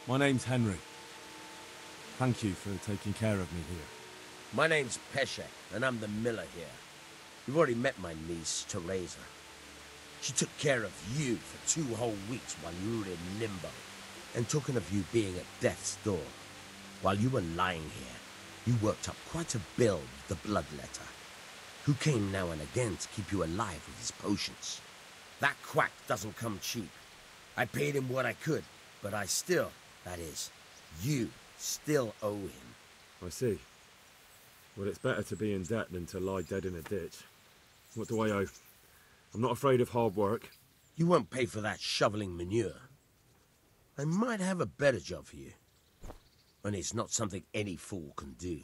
My name's Henry. Thank you for taking care of me here. My name's Peshek, and I'm the miller here. You've already met my niece, Teresa. She took care of you for 2 whole weeks while you were in limbo. And talking of you being at death's door, while you were lying here, you worked up quite a bill with the bloodletter, who came now and again to keep you alive with his potions. That quack doesn't come cheap. I paid him what I could, but I still, that is, you still owe him. I see. Well, it's better to be in debt than to lie dead in a ditch. What do I owe? I'm not afraid of hard work. You won't pay for that shoveling manure. I might have a better job for you. And it's not something any fool can do.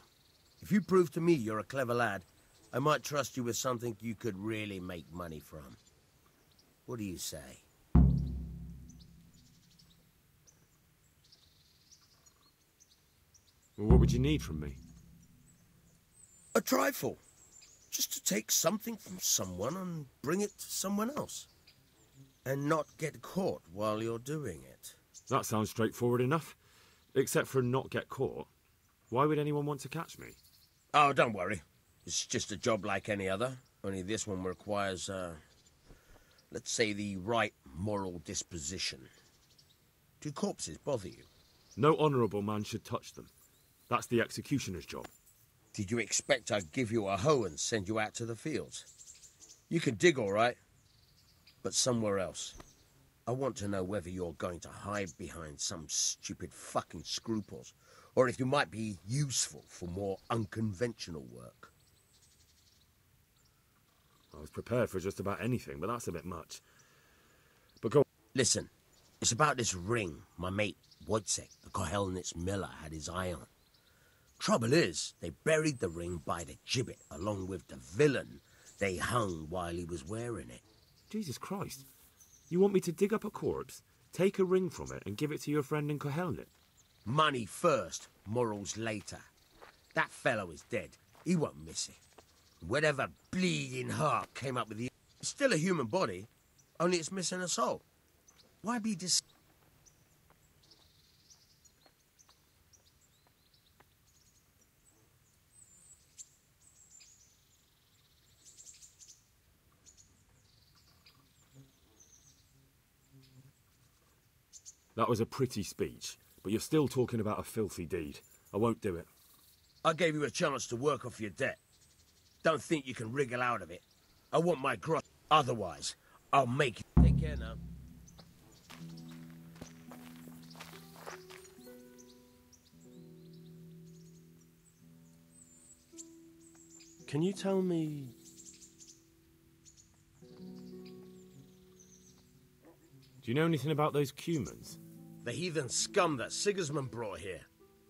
If you prove to me you're a clever lad, I might trust you with something you could really make money from. What do you say? Well, what would you need from me? A trifle. Just to take something from someone and bring it to someone else. And not get caught while you're doing it. That sounds straightforward enough. Except for not get caught. Why would anyone want to catch me? Oh, don't worry. It's just a job like any other. Only this one requires, let's say, the right moral disposition. Do corpses bother you? No honourable man should touch them. That's the executioner's job. Did you expect I'd give you a hoe and send you out to the fields? You can dig all right, but somewhere else. I want to know whether you're going to hide behind some stupid fucking scruples, or if you might be useful for more unconventional work. I was prepared for just about anything, but that's a bit much. But go on. Listen, it's about this ring my mate Wojciech, the Kohelnitz miller, had his eye on. Trouble is, they buried the ring by the gibbet, along with the villain they hung while he was wearing it. Jesus Christ. You want me to dig up a corpse, take a ring from it, and give it to your friend in Kohelnitz? Money first, morals later. That fellow is dead. He won't miss it. Whatever bleeding heart came up with you, it's still a human body, only it's missing a soul. Why be That was a pretty speech, but you're still talking about a filthy deed. I won't do it. I gave you a chance to work off your debt. Don't think you can wriggle out of it. I want my gross. Otherwise, I'll make you. Take care now. Can you tell me... Do you know anything about those Cumans? The heathen scum that Sigismund brought here.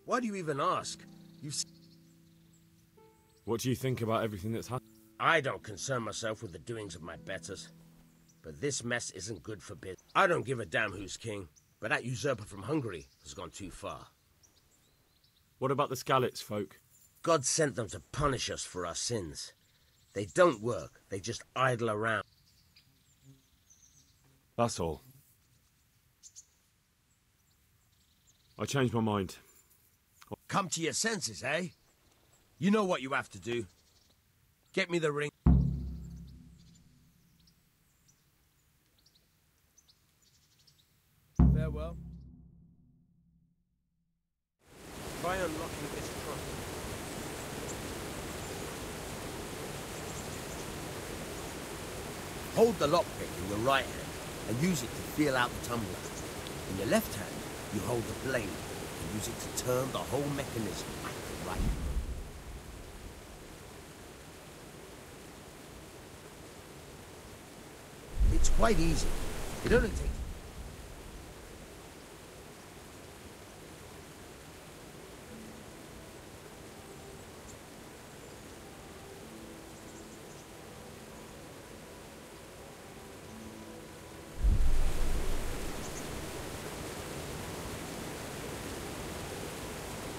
Why do you even ask? What do you think about everything that's happened? I don't concern myself with the doings of my betters. But this mess isn't good for business. I don't give a damn who's king, but that usurper from Hungary has gone too far. What about the Skalitz folk? God sent them to punish us for our sins. They don't work, they just idle around. That's all. I changed my mind. Come to your senses, eh? You know what you have to do. Get me the ring. Farewell. Try unlocking this trunk. Hold the lockpick in your right hand and use it to feel out the tumbler. In your left hand, you hold the blade and use it to turn the whole mechanism back to right. It's quite easy. It only takes...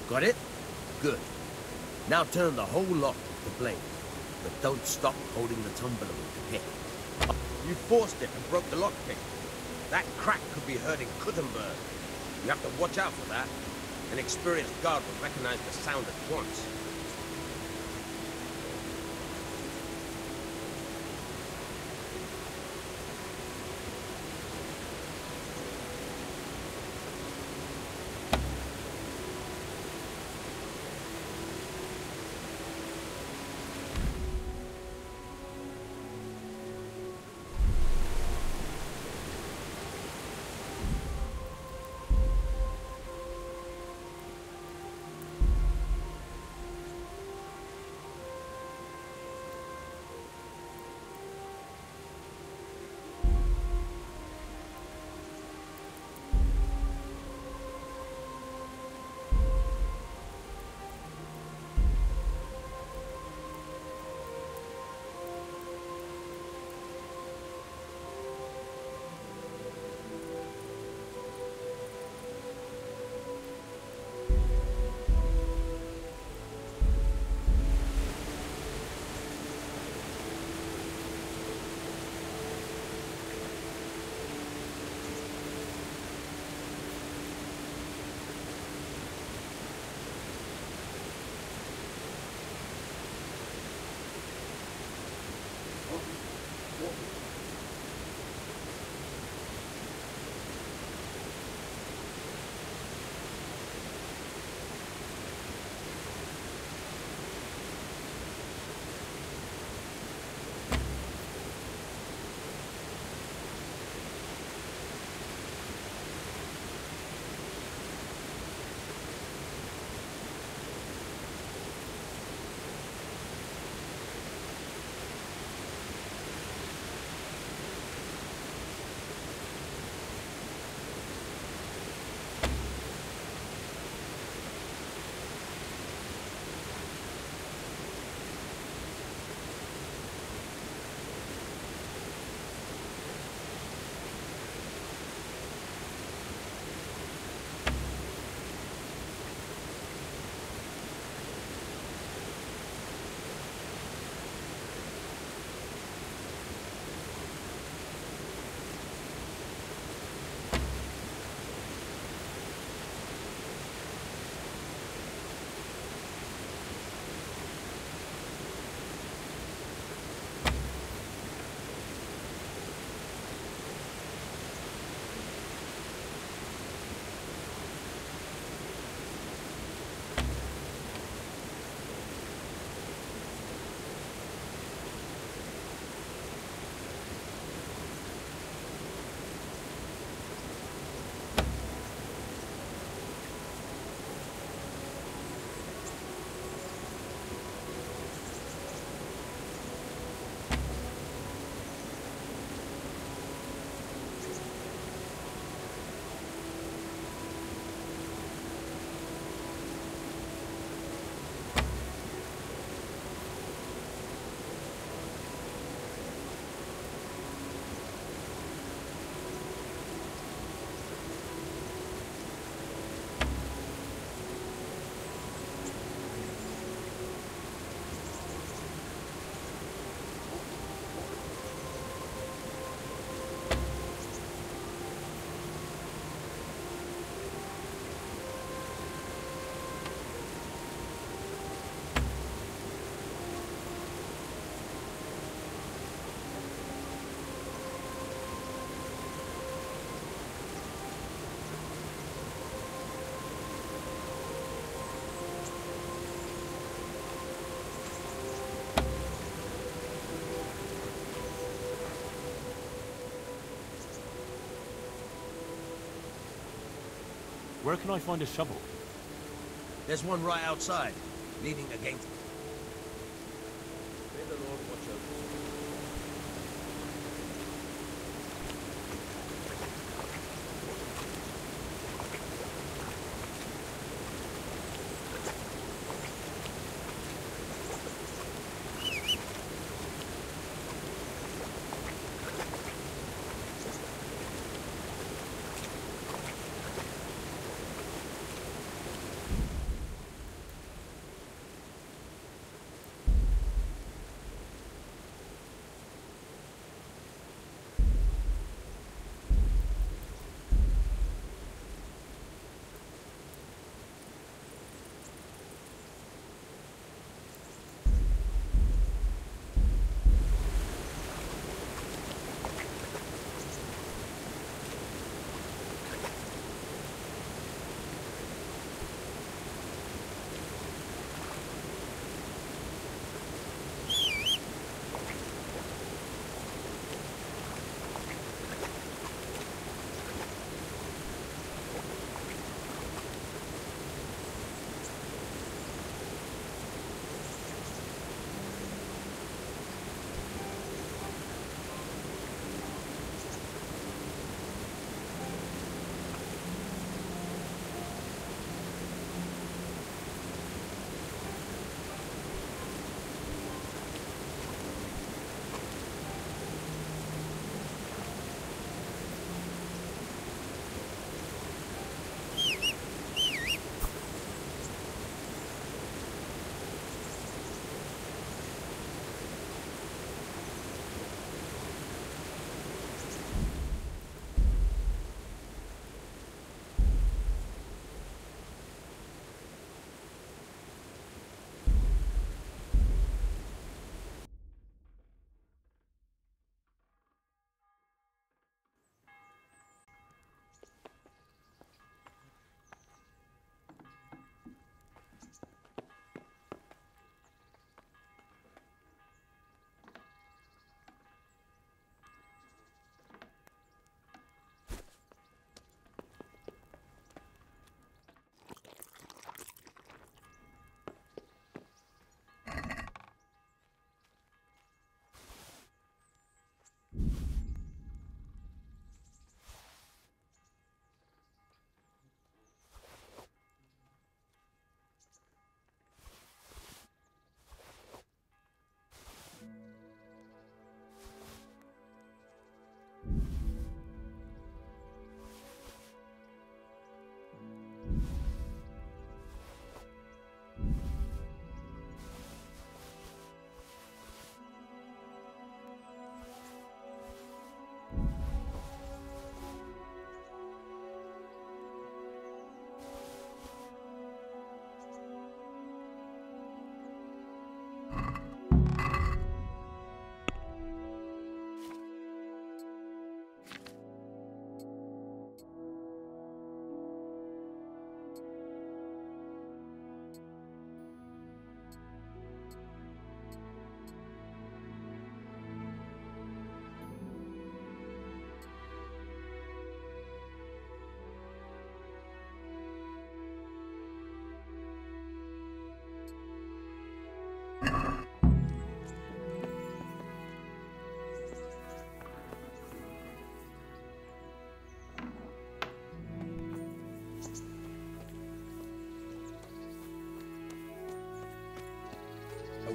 Got it? Good. Now turn the whole lock with the blade, but don't stop holding the tumbler with the pick. You forced it and broke the lockpick. That crack could be hurting Kuttenberg. You have to watch out for that. An experienced guard will recognize the sound at once. Where can I find a shovel? There's one right outside, leaning against... May the Lord watch over you.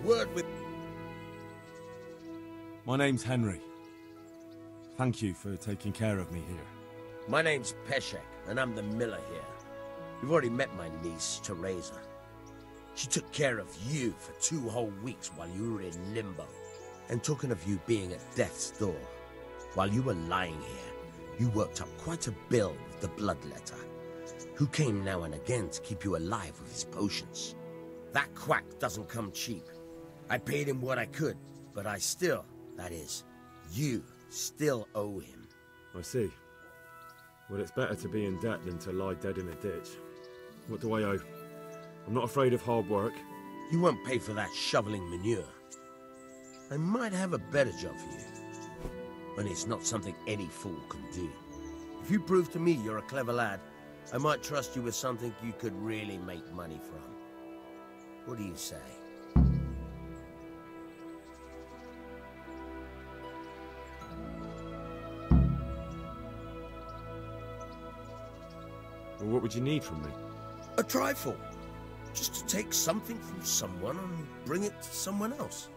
word with... My name's Henry. Thank you for taking care of me here. My name's Peshek, and I'm the miller here. You've already met my niece, Teresa. She took care of you for 2 whole weeks while you were in limbo. And talking of you being at death's door, while you were lying here, you worked up quite a bill with the bloodletter, who came now and again to keep you alive with his potions. That quack doesn't come cheap. I paid him what I could, but I still, that is, you still owe him. I see. Well, it's better to be in debt than to lie dead in a ditch. What do I owe? I'm not afraid of hard work. You won't pay for that shoveling manure. I might have a better job for you. And it's not something any fool can do. If you prove to me you're a clever lad, I might trust you with something you could really make money from. What do you say? Well, what would you need from me? A trifle. Just to take something from someone and bring it to someone else.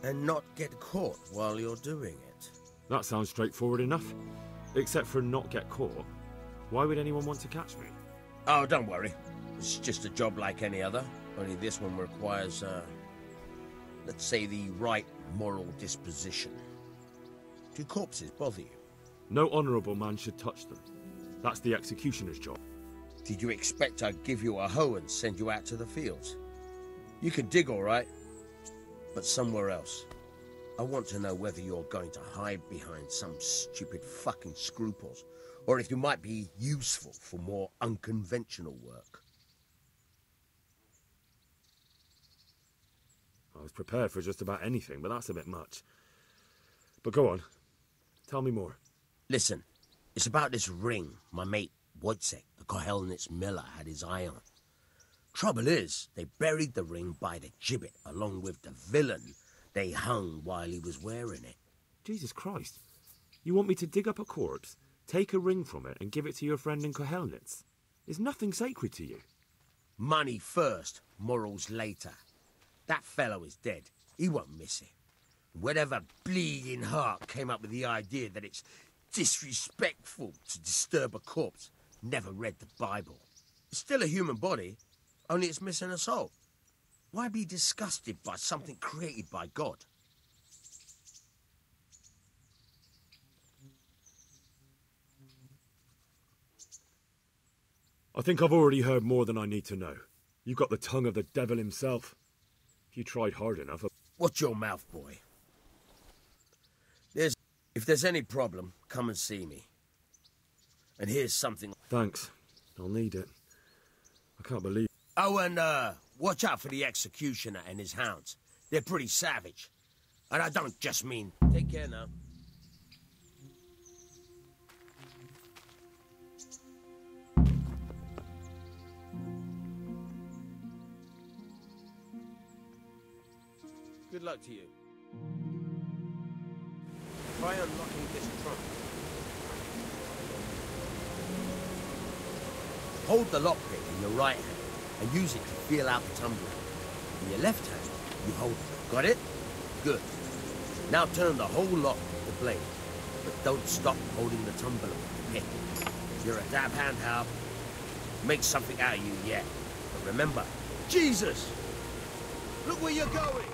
And not get caught while you're doing it. That sounds straightforward enough. Except for not get caught. Why would anyone want to catch me? Oh, don't worry. It's just a job like any other. Only this one requires, let's say, the right moral disposition. Do corpses bother you? No honourable man should touch them. That's the executioner's job. Did you expect I'd give you a hoe and send you out to the fields? You can dig all right, but somewhere else. I want to know whether you're going to hide behind some stupid fucking scruples, or if you might be useful for more unconventional work. I was prepared for just about anything, but that's a bit much. But go on. Tell me more. Listen, it's about this ring my mate Wojciech, the Kohelnitz miller, had his eye on. Trouble is, they buried the ring by the gibbet along with the villain they hung while he was wearing it. Jesus Christ. You want me to dig up a corpse, take a ring from it, and give it to your friend in Kohelnitz? Is nothing sacred to you? Money first, morals later. That fellow is dead. He won't miss it. Whatever bleeding heart came up with the idea that it's disrespectful to disturb a corpse never read the Bible. It's still a human body, only it's missing a soul. Why be disgusted by something created by God? I think I've already heard more than I need to know. You've got the tongue of the devil himself. If you tried hard enough... Watch your mouth, boy. If there's any problem, come and see me. And here's something... Thanks. I'll need it. I can't believe... Oh, and, watch out for the executioner and his hounds. They're pretty savage. And I don't just mean... Take care now. Good luck to you. Try unlocking this trunk. Hold the lockpick in your right hand and use it to feel out the tumbler. In your left hand, you hold it. Got it? Good. Now turn the whole lock with the blade, but don't stop holding the tumbler with the pick. You're a dab hand, Hal. Make something out of you yet. But remember, Jesus! Look where you're going!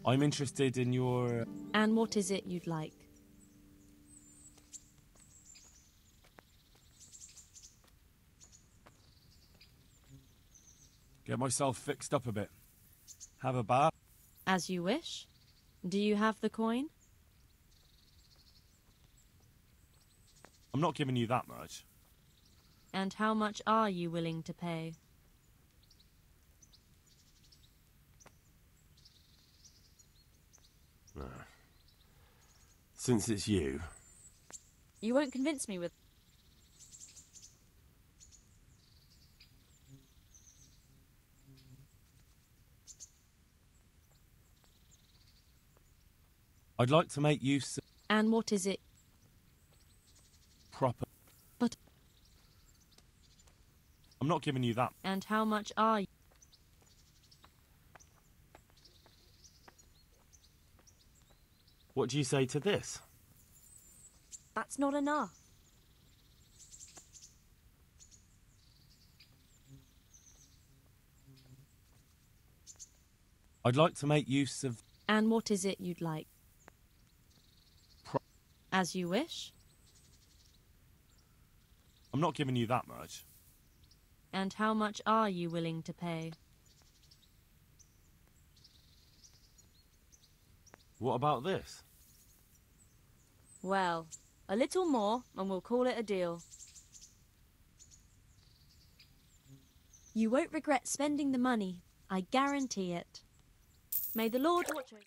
I'm interested in your... And what is it you'd like? Get myself fixed up a bit. Have a bath. As you wish. Do you have the coin? I'm not giving you that much. And how much are you willing to pay? Since it's you... You won't convince me with... I'd like to make use of... And what is it? Proper... But... I'm not giving you that. And how much are you? What do you say to this? That's not enough. I'd like to make use of... And what is it you'd like? As you wish. I'm not giving you that much. And how much are you willing to pay? What about this? Well, a little more and we'll call it a deal. You won't regret spending the money, I guarantee it. May the Lord watch over.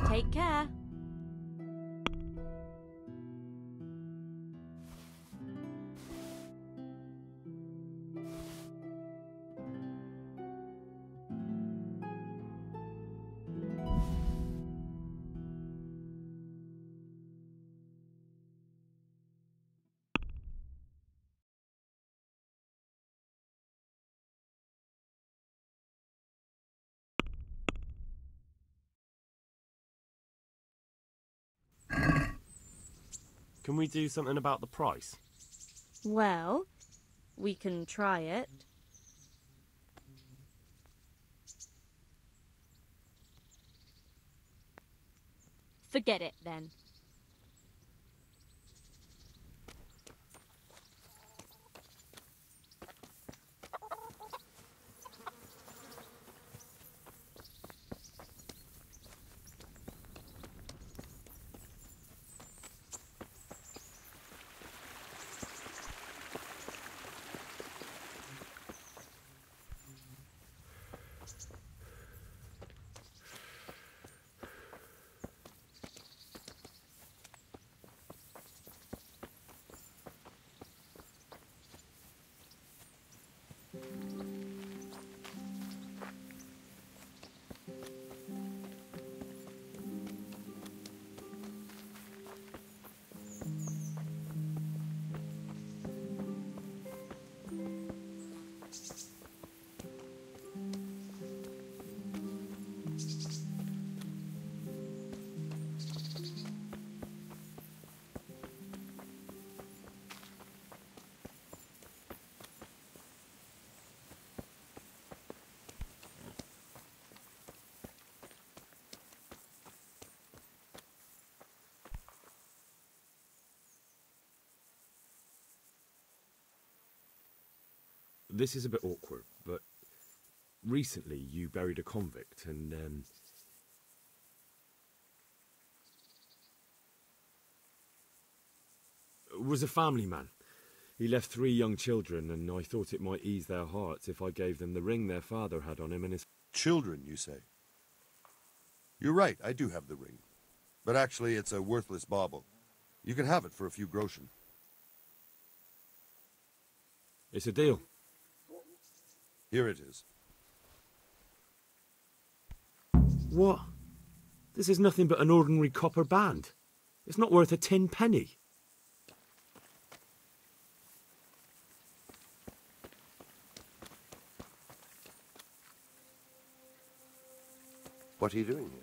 Take care. Can we do something about the price? Well, we can try it. Forget it then. This is a bit awkward, but recently you buried a convict and, was a family man. He left 3 young children, and I thought it might ease their hearts if I gave them the ring their father had on him and his... Children, you say? You're right, I do have the ring. But actually, it's a worthless bauble. You can have it for a few groschen. It's a deal. Here it is. What? This is nothing but an ordinary copper band. It's not worth a tin penny. What are you doing here?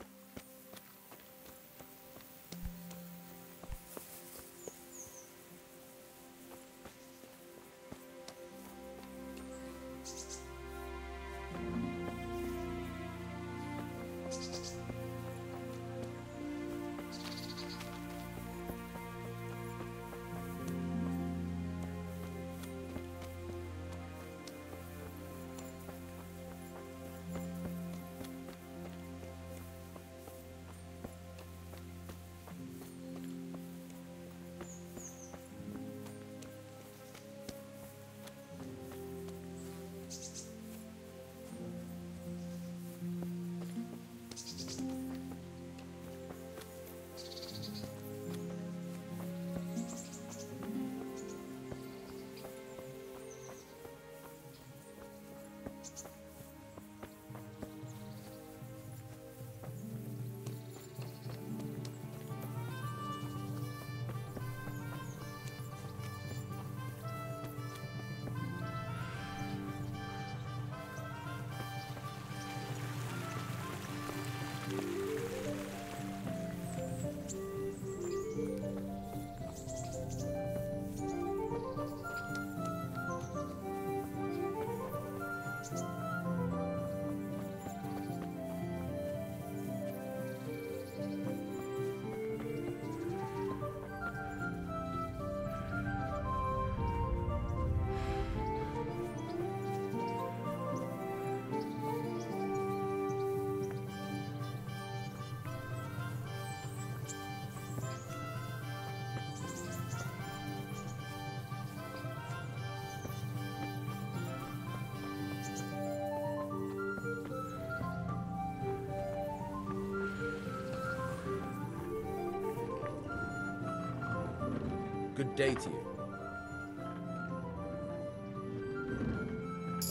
Good day to you.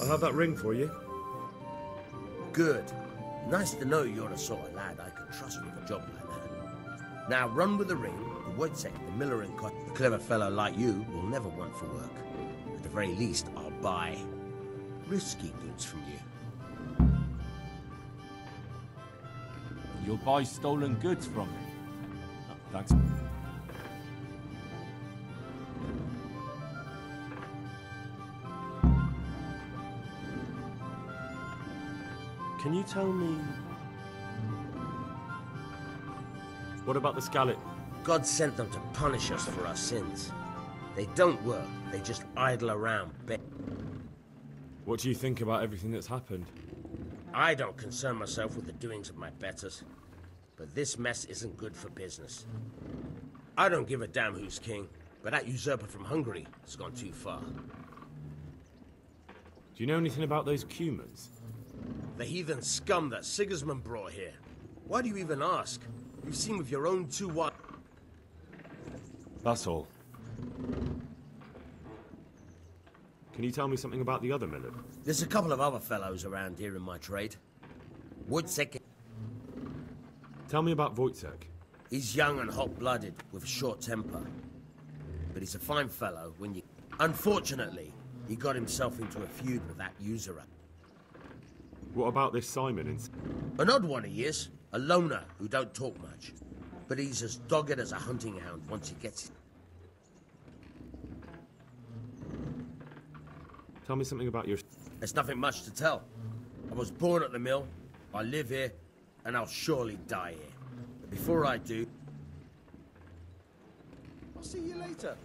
I'll have that ring for you. Good. Nice to know you're the sort of lad I can trust with a job like that. Now run with the ring. The Wojciech, the miller in Kot, a clever fellow like you will never want for work. At the very least, I'll buy risky goods from you. You'll buy stolen goods from me. Oh, thanks. Can you tell me... What about the Scallop? God sent them to punish us for our sins. They don't work, they just idle around. What do you think about everything that's happened? I don't concern myself with the doings of my betters, but this mess isn't good for business. I don't give a damn who's king, but that usurper from Hungary has gone too far. Do you know anything about those Cumans? The heathen scum that Sigismund brought here. Why do you even ask? You've seen with your own two eyes. That's all. Can you tell me something about the other Millard? There's a couple of other fellows around here in my trade. Wojciech. Tell me about Wojciech. He's young and hot-blooded, with a short temper. But he's a fine fellow when you... Unfortunately, he got himself into a feud with that usurer. What about this Simon? An odd one he is. A loner who don't talk much. But he's as dogged as a hunting hound once he gets it. Tell me something about your... There's nothing much to tell. I was born at the mill, I live here, and I'll surely die here. But before I do... I'll see you later.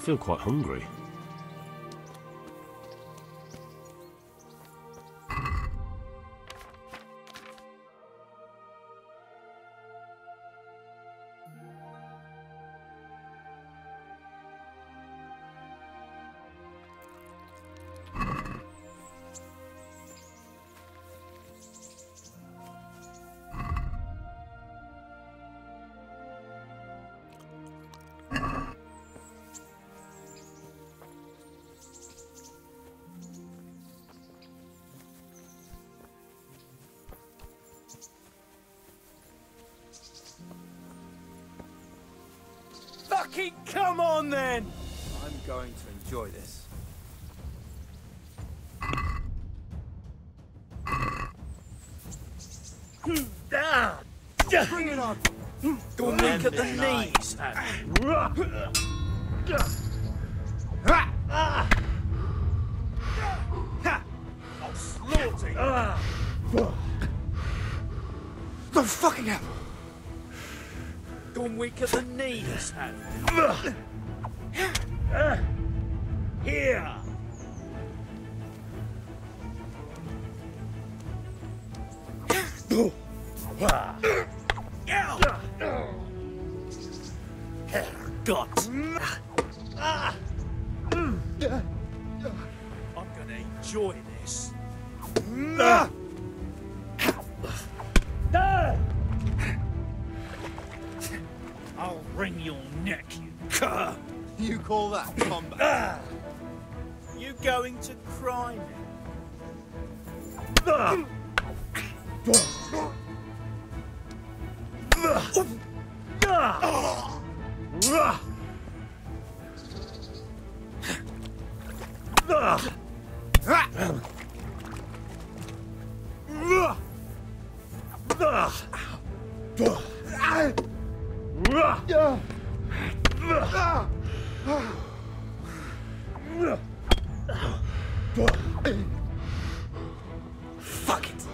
feel quite hungry. Fucking come on then! I'm going to enjoy this. Bring it on! Go weak at the knees! I'll slaughter you! The fucking hell! Gone weak at the knees. Here. Herrgott. I'm gonna enjoy this. I'll wring your neck, you cur! You call that combat? You going to cry Fuck it!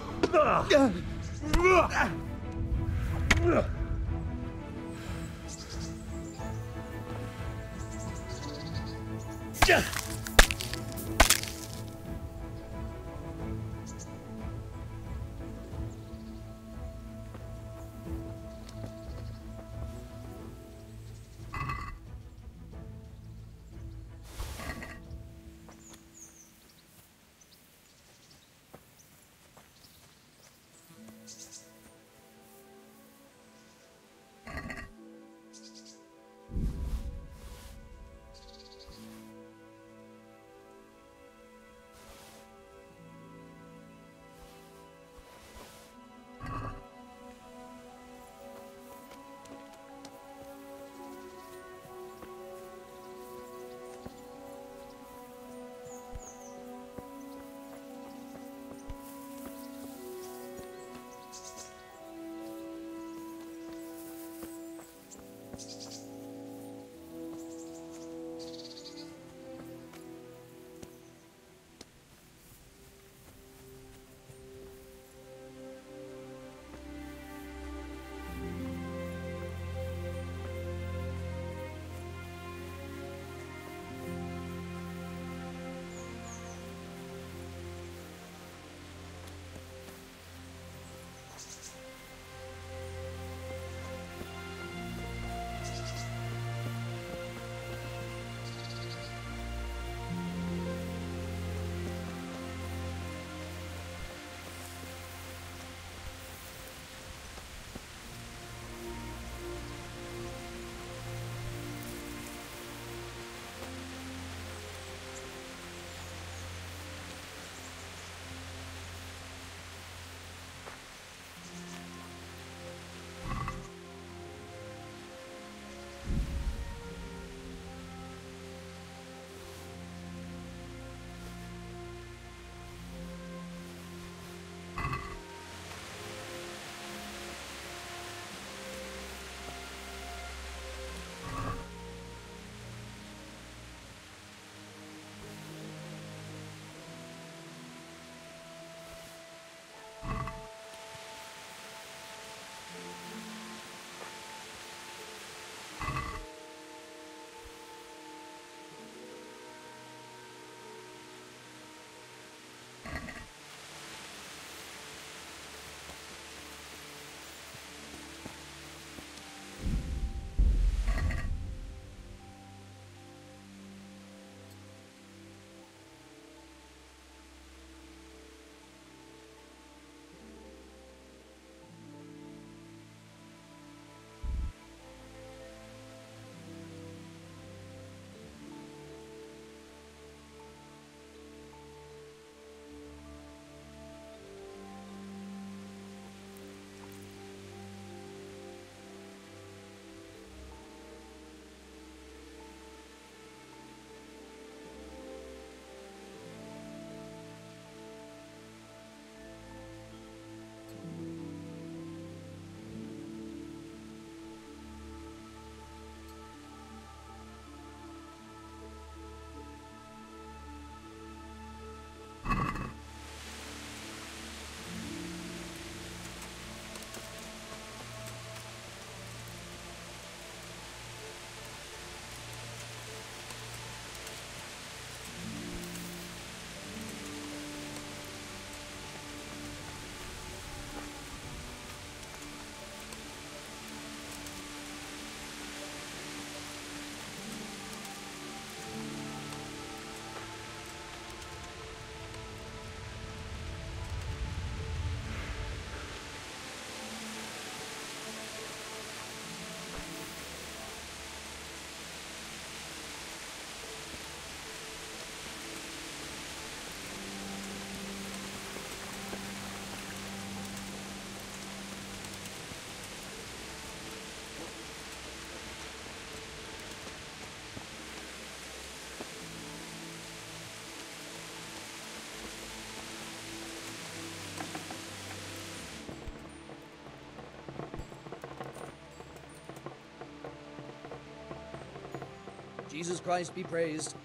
Jesus Christ be praised.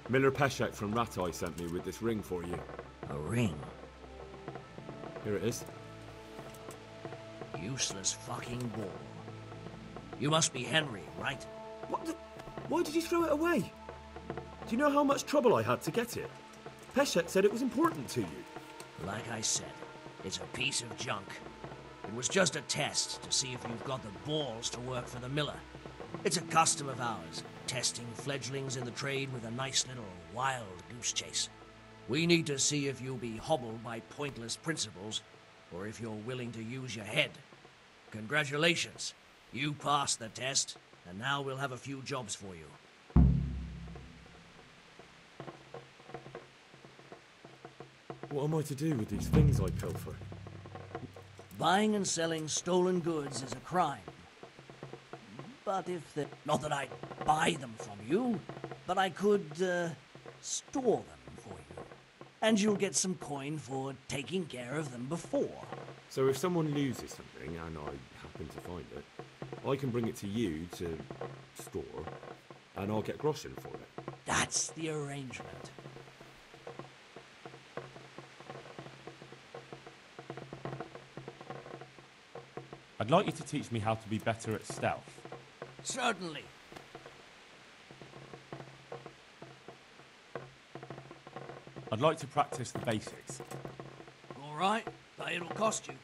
Miller Peshek from Ratai sent me with this ring for you. A ring? Here it is. Useless fucking ball. You must be Henry, right? What the... Why did you throw it away? Do you know how much trouble I had to get it? Peshek said it was important to you. Like I said, it's a piece of junk. It was just a test to see if you've got the balls to work for the miller. It's a custom of ours, testing fledglings in the trade with a nice little wild goose chase. We need to see if you'll be hobbled by pointless principles, or if you're willing to use your head. Congratulations. You passed the test, and now we'll have a few jobs for you. What am I to do with these things I pilfer? Buying and selling stolen goods is a crime. But if the... Not that I'd buy them from you, but I could, store them for you. And you'll get some coin for taking care of them before. So if someone loses something, and I happen to find it, I can bring it to you to store, and I'll get groschen for it. That's the arrangement. I'd like you to teach me how to be better at stealth. Certainly. I'd like to practice the basics. All right, but it'll cost you.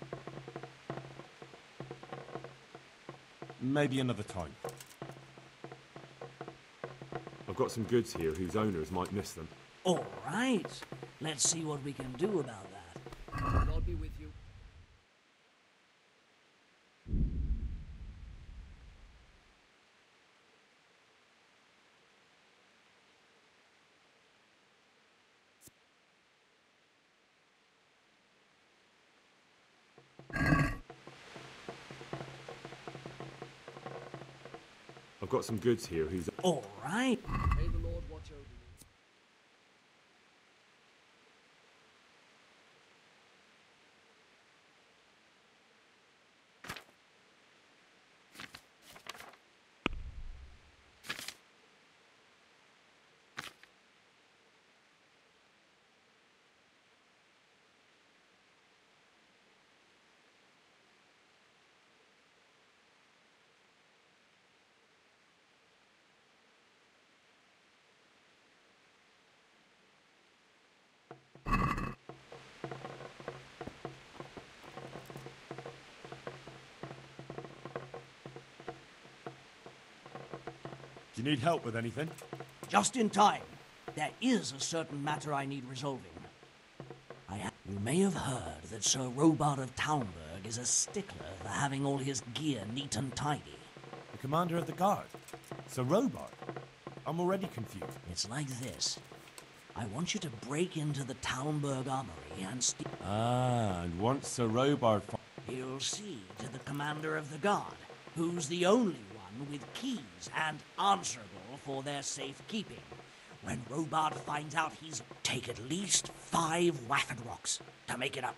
Maybe another time. I've got some goods here whose owners might miss them. All right. Let's see what we can do about that. I'll be with you. I've got some goods here whose... All right. May the Lord watch over you. Do you need help with anything? Just in time. There is a certain matter I need resolving. You may have heard that Sir Robard of Talmberg is a stickler for having all his gear neat and tidy. The commander of the guard? Sir Robard? I'm already confused. It's like this. I want you to break into the Talmberg armory and steal... And once Sir Robard... You'll see to the commander of the guard, who's the only one with keys and answerable for their safekeeping. When Robard finds out, he's take at least 5 Waffen rocks to make it up.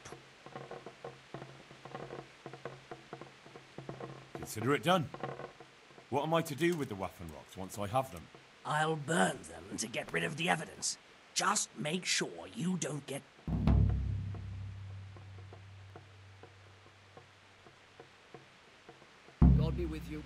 Consider it done. What am I to do with the Waffen rocks once I have them? I'll burn them to get rid of the evidence. Just make sure you don't get... God be with you.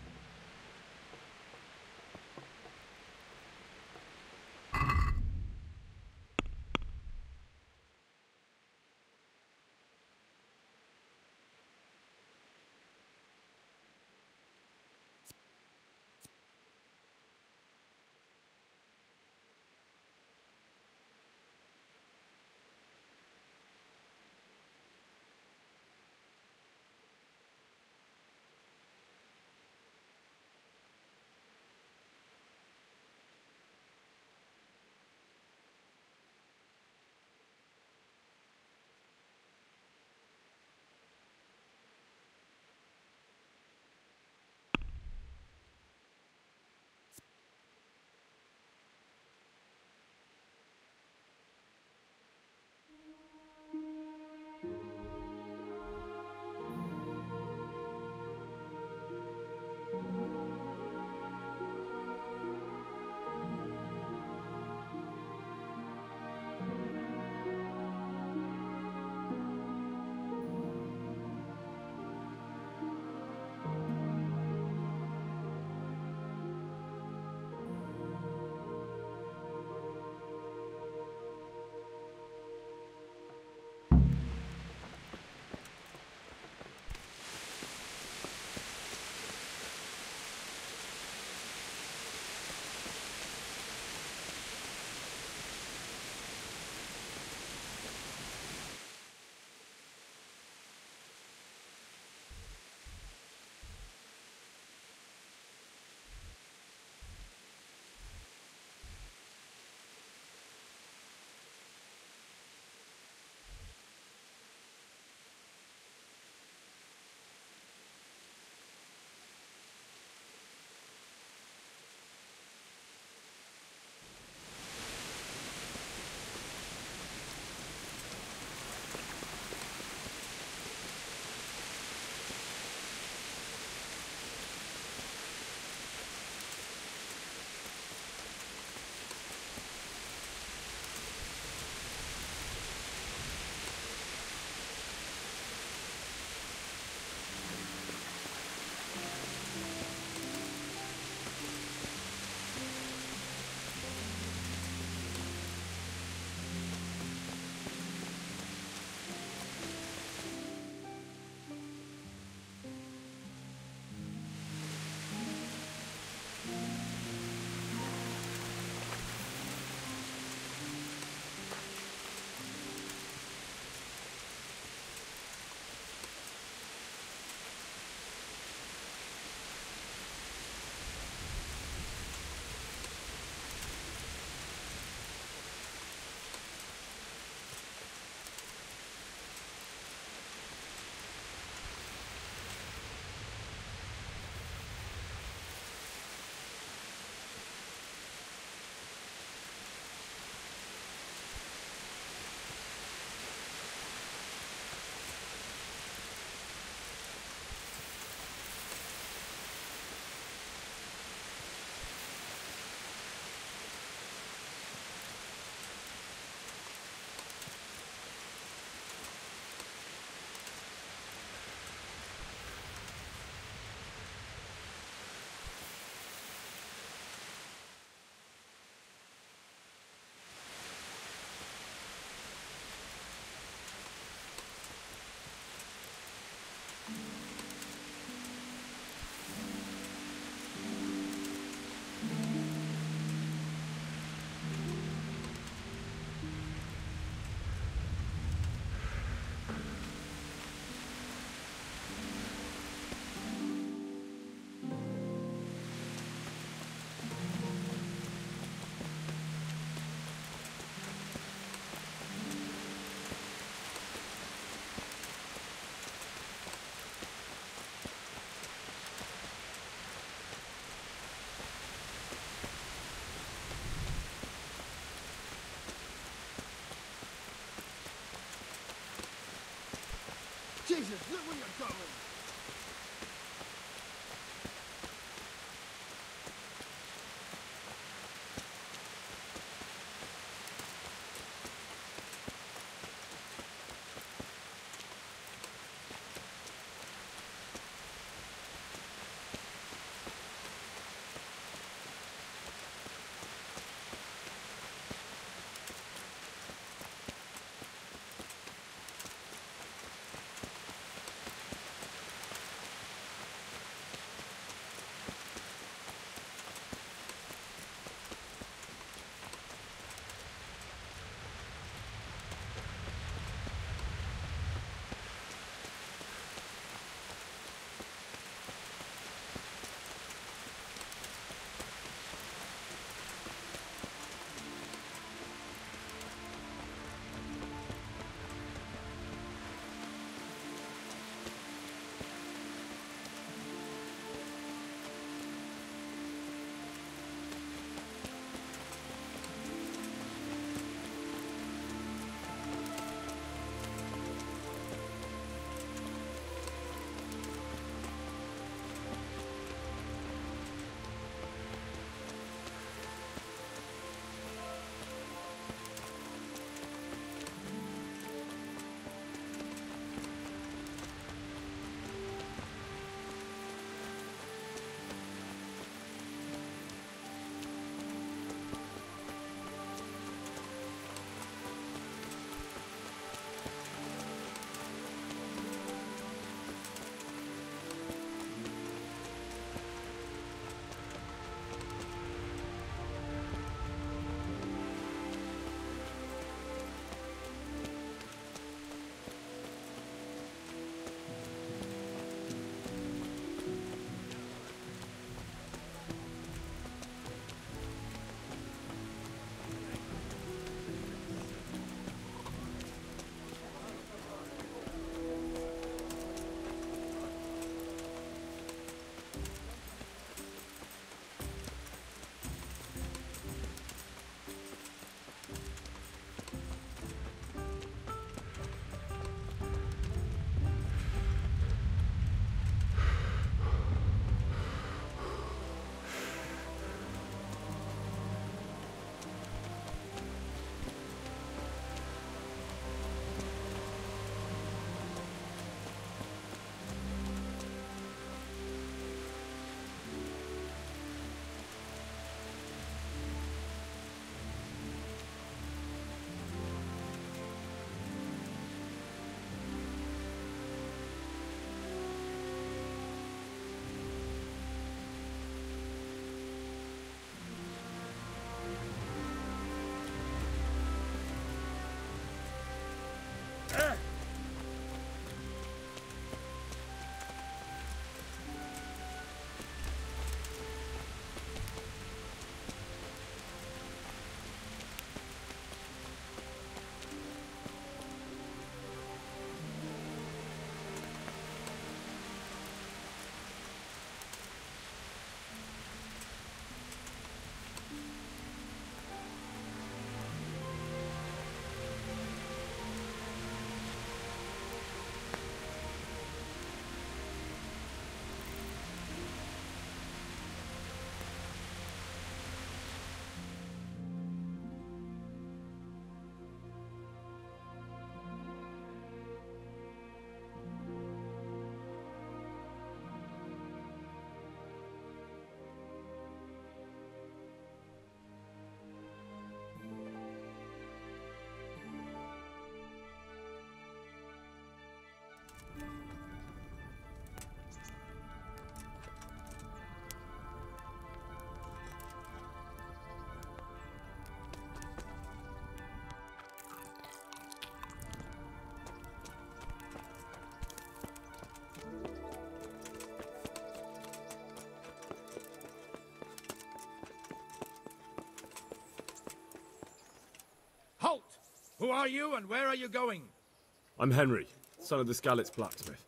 Who are you and where are you going? I'm Henry, son of the Skalitz blacksmith.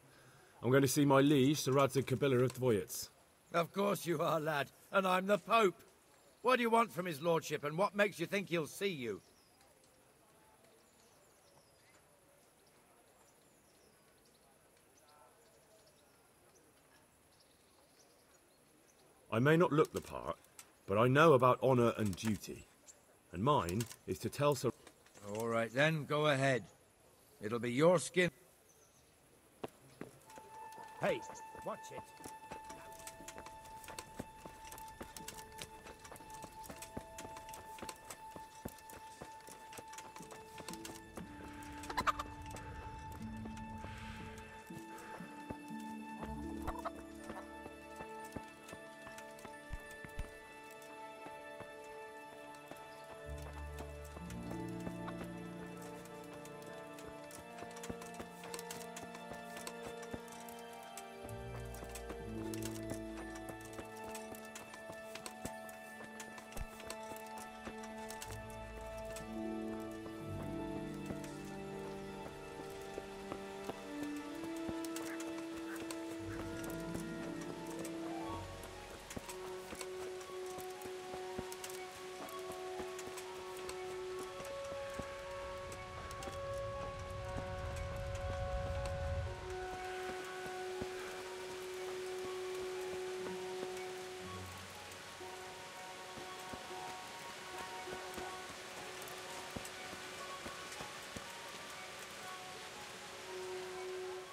I'm going to see my liege, Sir Radzig Kabila of Dvoyitz. Of course you are, lad. And I'm the Pope. What do you want from his lordship, and what makes you think he'll see you? I may not look the part, but I know about honour and duty. And mine is to tell Sir... All right then, go ahead. It'll be your skin. Hey, watch it.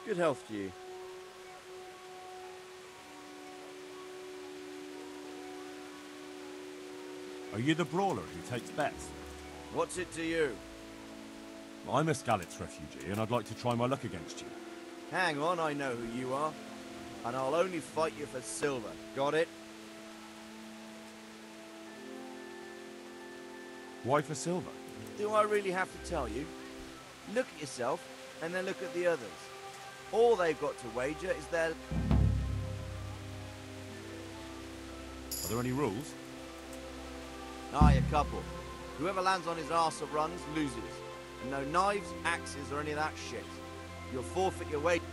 Good health to you. Are you the brawler who takes bets? What's it to you? I'm a Skalitz refugee, and I'd like to try my luck against you. Hang on, I know who you are. And I'll only fight you for silver. Got it? Why for silver? Do I really have to tell you? Look at yourself, and then look at the others. All they've got to wager is their... Are there any rules? Aye, a couple. Whoever lands on his arse or runs, loses. And no knives, axes, or any of that shit. You'll forfeit your wager.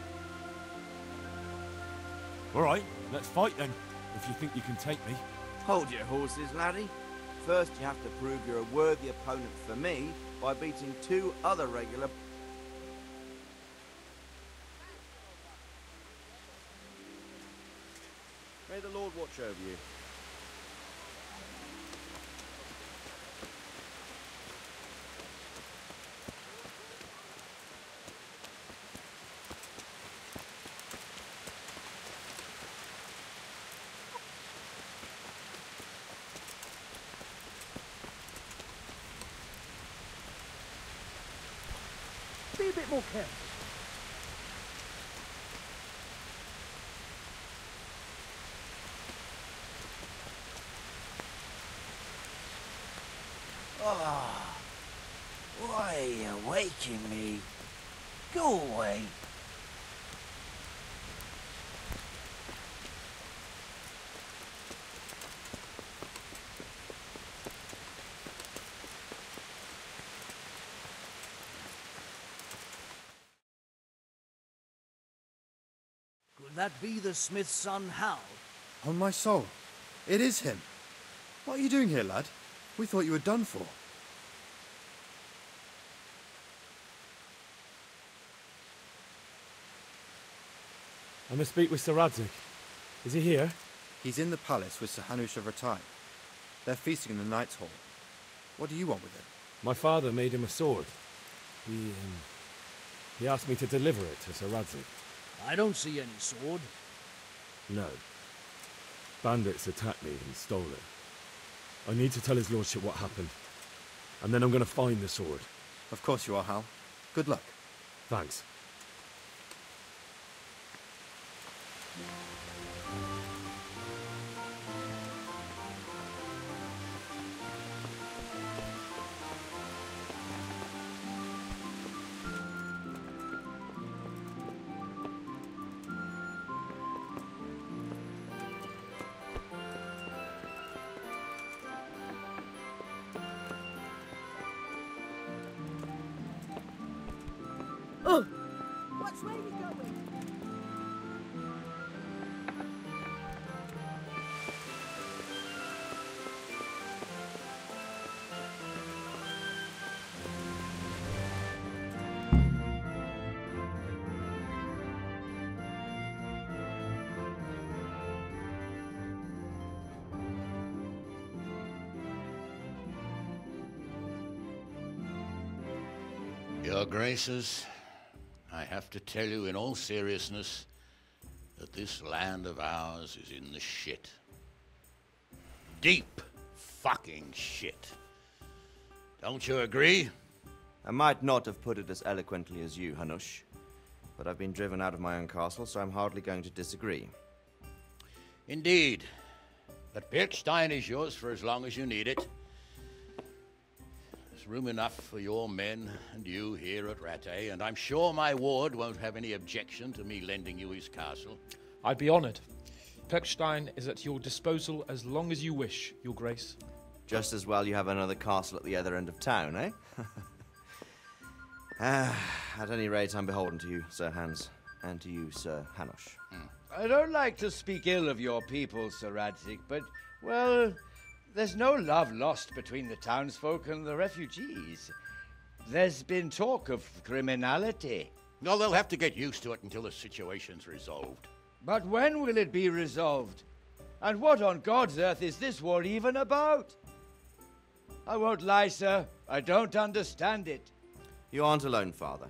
Alright, let's fight then, if you think you can take me. Hold your horses, laddie. First, you have to prove you're a worthy opponent for me by beating 2 other regular... May the Lord watch over you. Be a bit more careful. Ah, why are you waking me? Go away. Could that be the smith's son, Hal? On my soul, it is him. What are you doing here, lad? We thought you were done for. I must speak with Sir Radzig. Is he here? He's in the palace with Sir Hanush of Rattay. They're feasting in the Knight's Hall. What do you want with him? My father made him a sword. He asked me to deliver it to Sir Radzig. I don't see any sword. No. Bandits attacked me and stole it. I need to tell his lordship what happened. And then I'm going to find the sword. Of course you are, Hal. Good luck. Thanks. What's where you going? Your Graces, I have to tell you in all seriousness that this land of ours is in the shit. Deep fucking shit. Don't you agree? I might not have put it as eloquently as you, Hanush, but I've been driven out of my own castle, so I'm hardly going to disagree. Indeed. But Birkstein is yours for as long as you need it. There's room enough for your men and you here at Rattay, and I'm sure my ward won't have any objection to me lending you his castle. I'd be honored. Birkstein is at your disposal as long as you wish, Your Grace. Just as well you have another castle at the other end of town, eh? At any rate, I'm beholden to you, Sir Hans, and to you, Sir Hanush. I don't like to speak ill of your people, Sir Radzig, but, well, there's no love lost between the townsfolk and the refugees. There's been talk of criminality. No, they'll have to get used to it until the situation's resolved. But when will it be resolved? And what on God's earth is this war even about? I won't lie, sir. I don't understand it. You aren't alone, Father.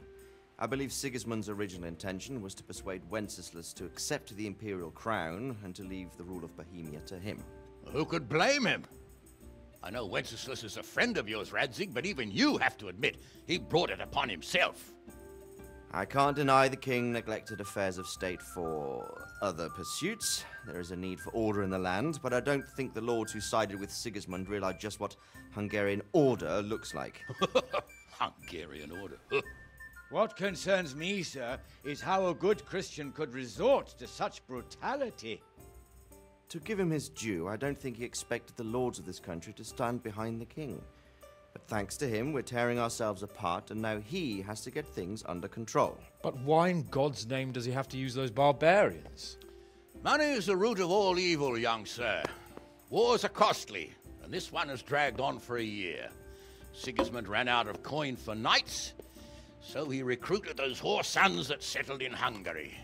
I believe Sigismund's original intention was to persuade Wenceslas to accept the imperial crown and to leave the rule of Bohemia to him. Who could blame him? I know Wenceslas is a friend of yours, Radzig, but even you have to admit he brought it upon himself. I can't deny the king neglected affairs of state for other pursuits. There is a need for order in the land, but I don't think the lords who sided with Sigismund realized just what Hungarian order looks like. Hungarian order? What concerns me, sir, is how a good Christian could resort to such brutality. To give him his due, I don't think he expected the lords of this country to stand behind the king. But thanks to him, we're tearing ourselves apart, and now he has to get things under control. But why in God's name does he have to use those barbarians? Money is the root of all evil, young sir. Wars are costly, and this one has dragged on for a year. Sigismund ran out of coin for knights, so he recruited those whore sons that settled in Hungary.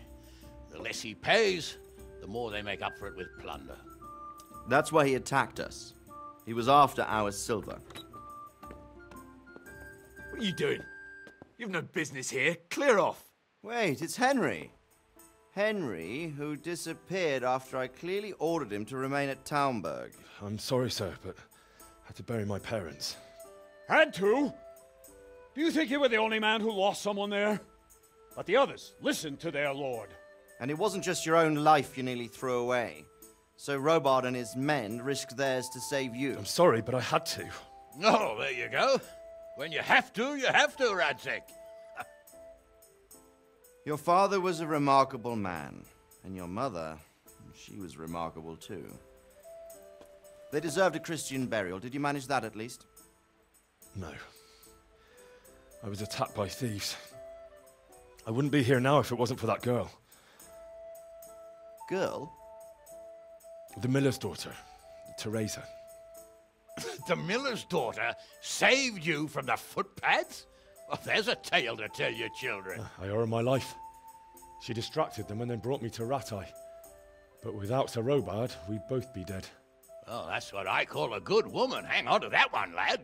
The less he pays, the more they make up for it with plunder. That's why he attacked us. He was after our silver. What are you doing? You've no business here. Clear off. Wait, it's Henry. Henry, who disappeared after I clearly ordered him to remain at Taunberg. I'm sorry, sir, but I had to bury my parents. Had to? Do you think you were the only man who lost someone there? But the others listened to their lord. And it wasn't just your own life you nearly threw away. So Robard and his men risked theirs to save you. I'm sorry, but I had to. Oh, there you go. When you have to, Radzig. Your father was a remarkable man, and your mother, she was remarkable too. They deserved a Christian burial. Did you manage that at least? No. I was attacked by thieves. I wouldn't be here now if it wasn't for that girl. Girl? The miller's daughter, Teresa. The miller's daughter saved you from the footpads? Well, there's a tale to tell your children. I owe her my life. She distracted them and then brought me to Rattay. But without Sir Robard, we'd both be dead. Oh, that's what I call a good woman. Hang on to that one, lad.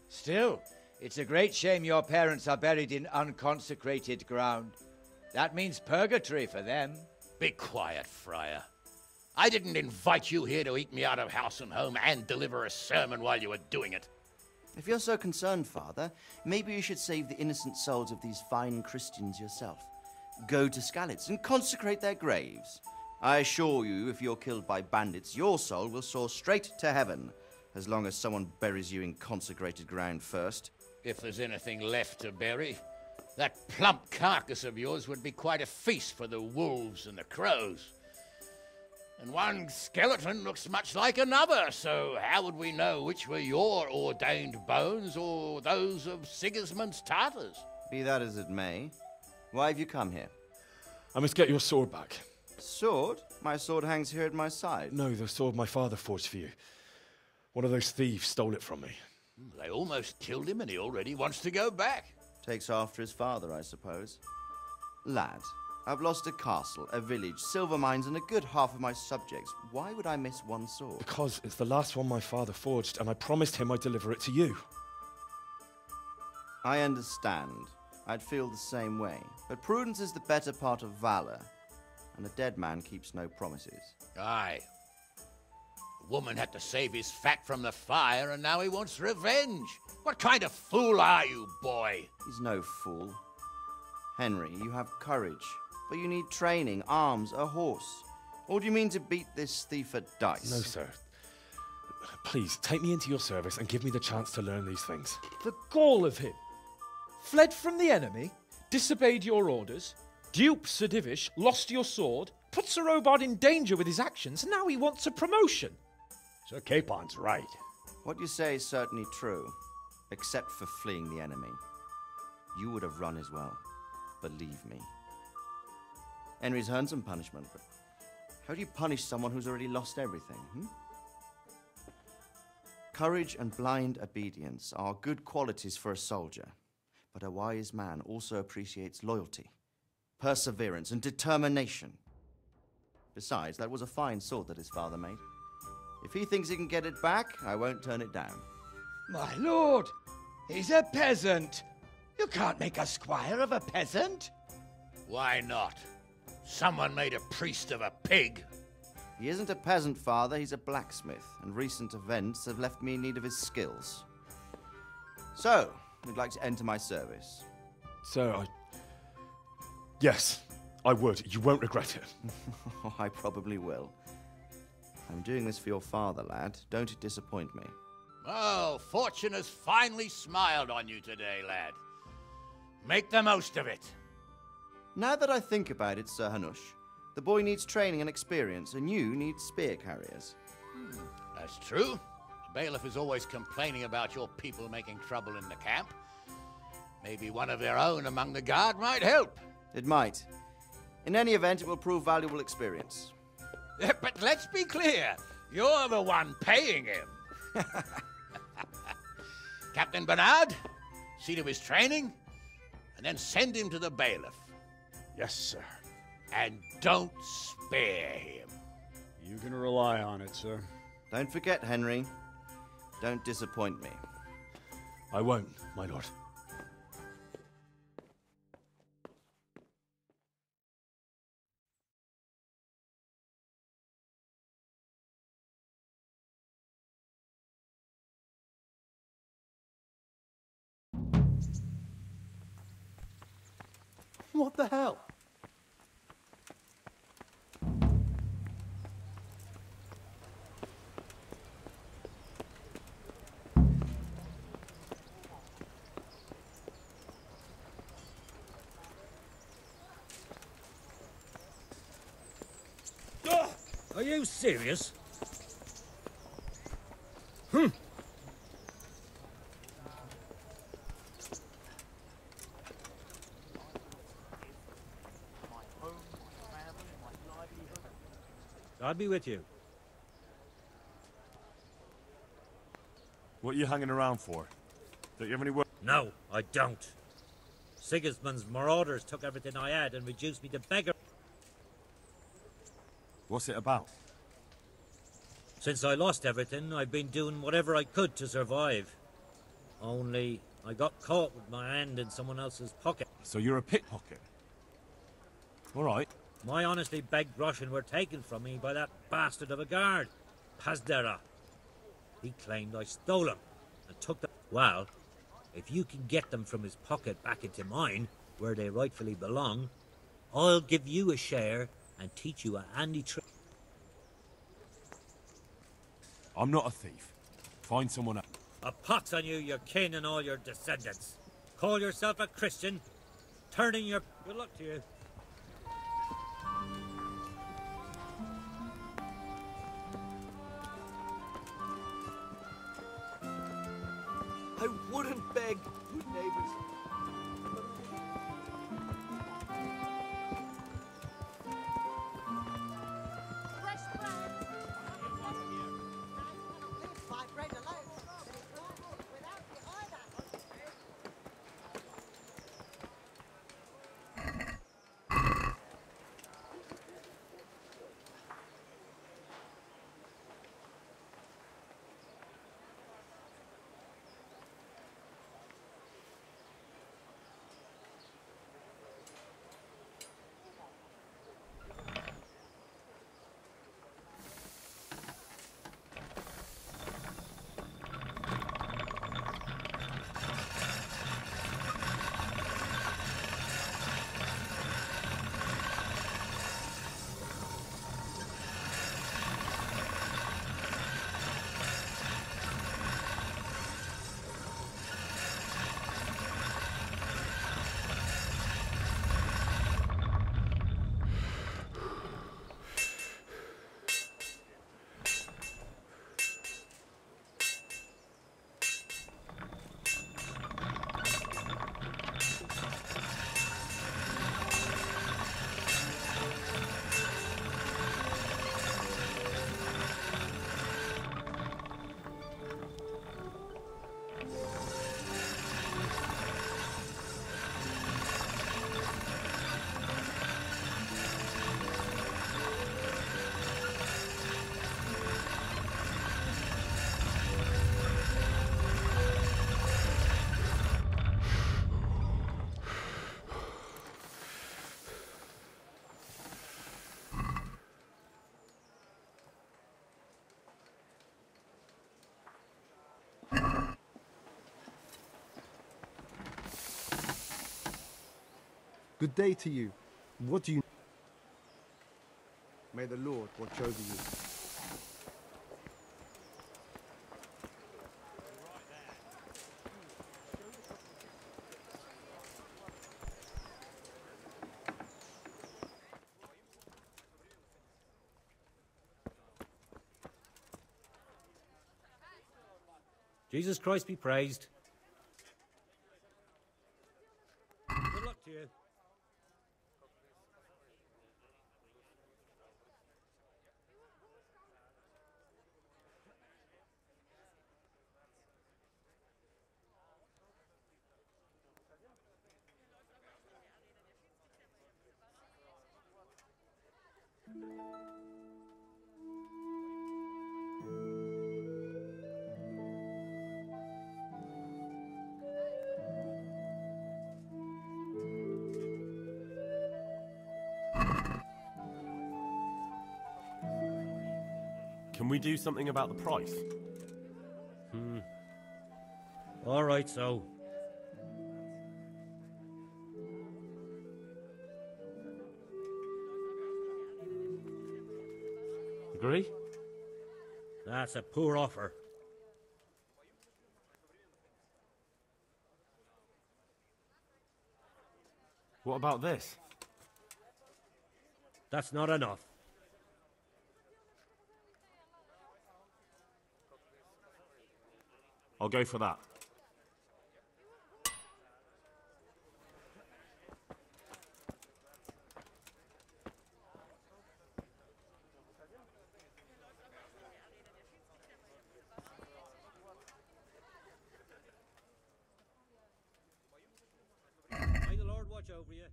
Still, it's a great shame your parents are buried in unconsecrated ground. That means purgatory for them. Be quiet, Friar. I didn't invite you here to eat me out of house and home and deliver a sermon while you were doing it. If you're so concerned, Father, maybe you should save the innocent souls of these fine Christians yourself. Go to Skalitz and consecrate their graves. I assure you, if you're killed by bandits, your soul will soar straight to heaven, as long as someone buries you in consecrated ground first. If there's anything left to bury, that plump carcass of yours would be quite a feast for the wolves and the crows. And one skeleton looks much like another, so how would we know which were your ordained bones or those of Sigismund's Tartars? Be that as it may, why have you come here? I must get your sword back. Sword? My sword hangs here at my side. No, the sword my father forged for you. One of those thieves stole it from me. They almost killed him and he already wants to go back. Takes after his father, I suppose. Lad, I've lost a castle, a village, silver mines, and a good half of my subjects. Why would I miss one sword? Because it's the last one my father forged, and I promised him I'd deliver it to you. I understand. I'd feel the same way. But prudence is the better part of valor, and a dead man keeps no promises. Aye. The woman had to save his fat from the fire, and now he wants revenge. What kind of fool are you, boy? He's no fool. Henry, you have courage, but you need training, arms, a horse. Or do you mean to beat this thief at dice? No, sir. Please, take me into your service and give me the chance to learn these things. The gall of him. Fled from the enemy, disobeyed your orders, duped Sir Divish, lost your sword, put Sir Robard in danger with his actions, and now he wants a promotion. Sir Capon's right. What you say is certainly true, except for fleeing the enemy. You would have run as well, believe me. Henry's earned some punishment, but how do you punish someone who's already lost everything, Courage and blind obedience are good qualities for a soldier, but a wise man also appreciates loyalty, perseverance, and determination. Besides, that was a fine sword that his father made. If he thinks he can get it back, I won't turn it down. My lord, he's a peasant. You can't make a squire of a peasant. Why not? Someone made a priest of a pig. He isn't a peasant, father, he's a blacksmith, and recent events have left me in need of his skills. So, would like to enter my service? Sir, Yes, I would. You won't regret it. I probably will. I'm doing this for your father, lad. Don't it disappoint me. Oh, fortune has finally smiled on you today, lad. Make the most of it. Now that I think about it, Sir Hanush, the boy needs training and experience, and you need spear carriers. That's true. The bailiff is always complaining about your people making trouble in the camp. Maybe one of their own among the guard might help. It might. In any event, it will prove valuable experience. But let's be clear. You're the one paying him. Captain Bernard, see to his training, and then send him to the bailiff. Yes, sir. And don't spare him. You can rely on it, sir. Don't forget, Henry. Don't disappoint me. I won't, my lord. What the hell? Are you serious? I'll be with you. What are you hanging around for? Don't you have any work? No, I don't. Sigismund's marauders took everything I had and reduced me to beggar. What's it about? Since I lost everything, I've been doing whatever I could to survive. Only, I got caught with my hand in someone else's pocket. So you're a pickpocket? All right. My honestly begged groschen were taken from me by that bastard of a guard, Pazdera. He claimed I stole them and took them. Well, if you can get them from his pocket back into mine, where they rightfully belong, I'll give you a share and teach you a handy trick. I'm not a thief. Find someone else. A pox on you, your kin and all your descendants. Call yourself a Christian, turning your... Good luck to you. I wouldn't beg, good neighbors. Good day to you. What do you... May the Lord watch over you. Jesus Christ be praised. Good luck to you. Can we do something about the price? All right, so. Agree? That's a poor offer. What about this? That's not enough. I'll go for that. May the Lord watch over you.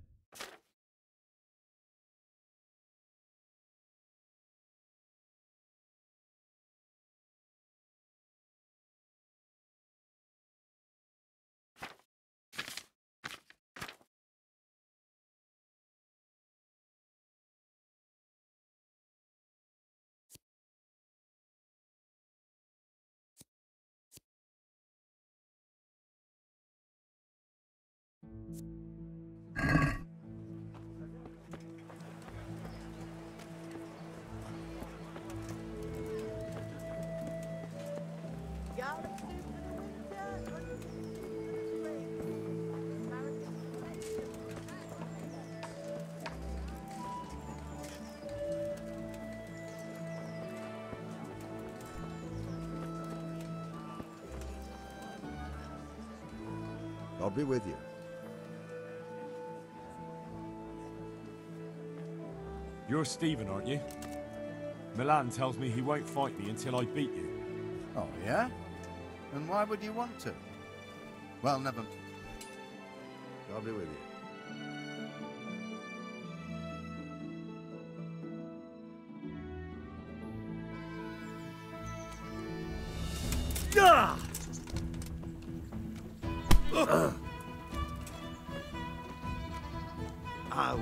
I'll be with you. You're Stephen, aren't you? Milan tells me he won't fight me until I beat you. Oh, yeah? And why would you want to? Well, never... I'll be with you. Ah! Ow. Ow.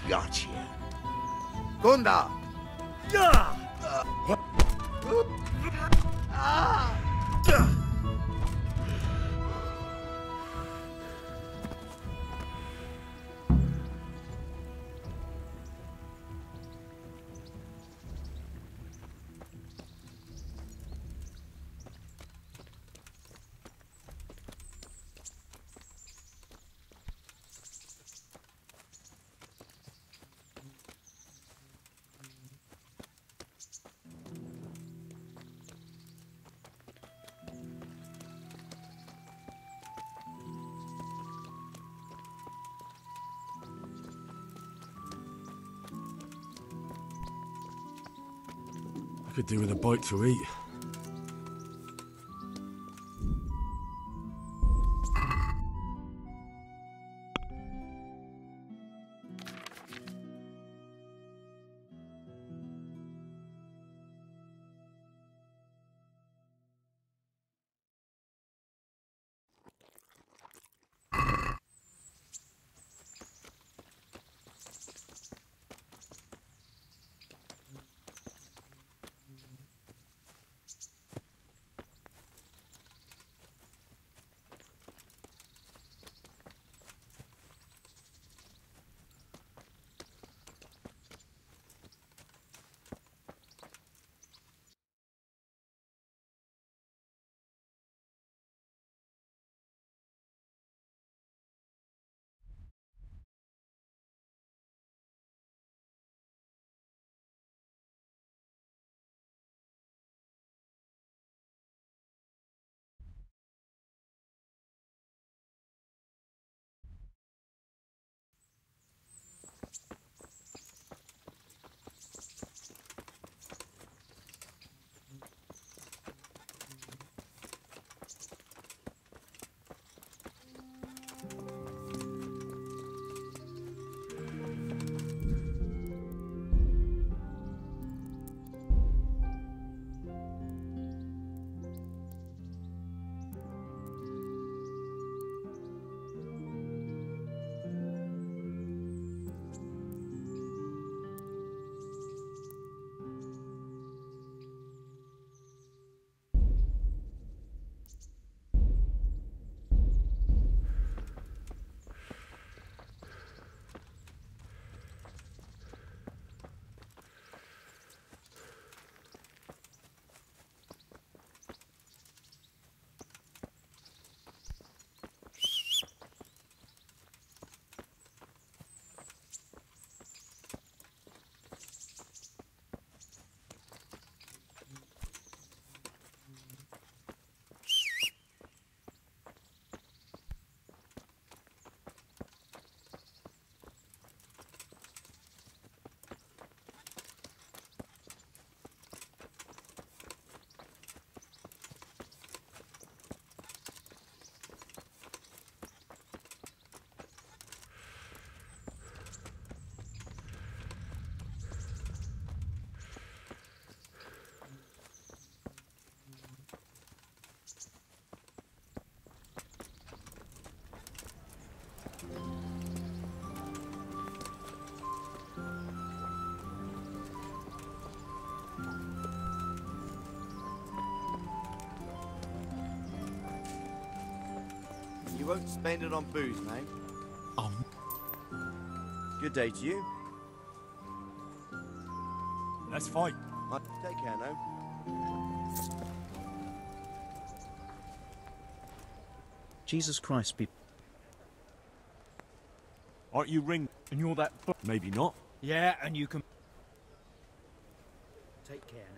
Gotcha. Gunda. I could do with a bite to eat. You won't spend it on booze, mate. Good day to you. Let's fight. Take care now. Jesus Christ, people. Aren't you ring? And you're that. Maybe not. Yeah, and you can. Take care now.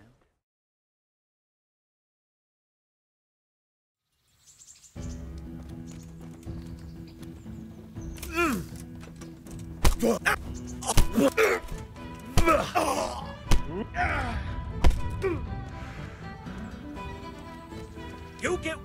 You get.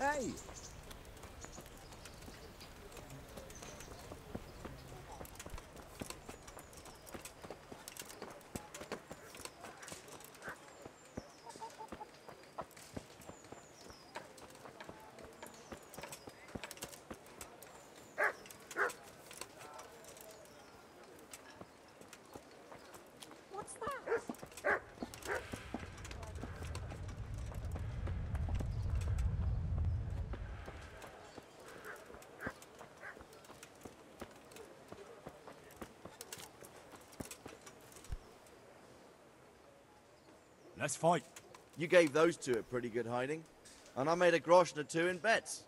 Hey! What's that? Let's fight. You gave those two a pretty good hiding, and I made a groschen or two in bets.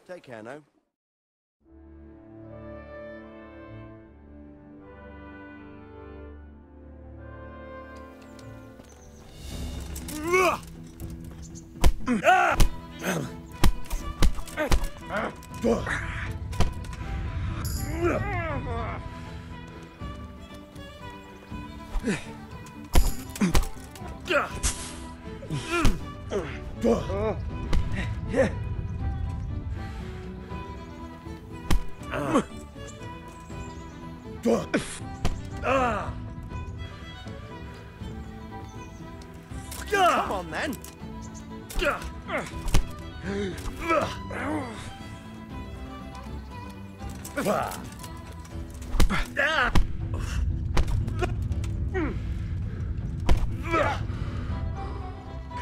Take care now. Come on then.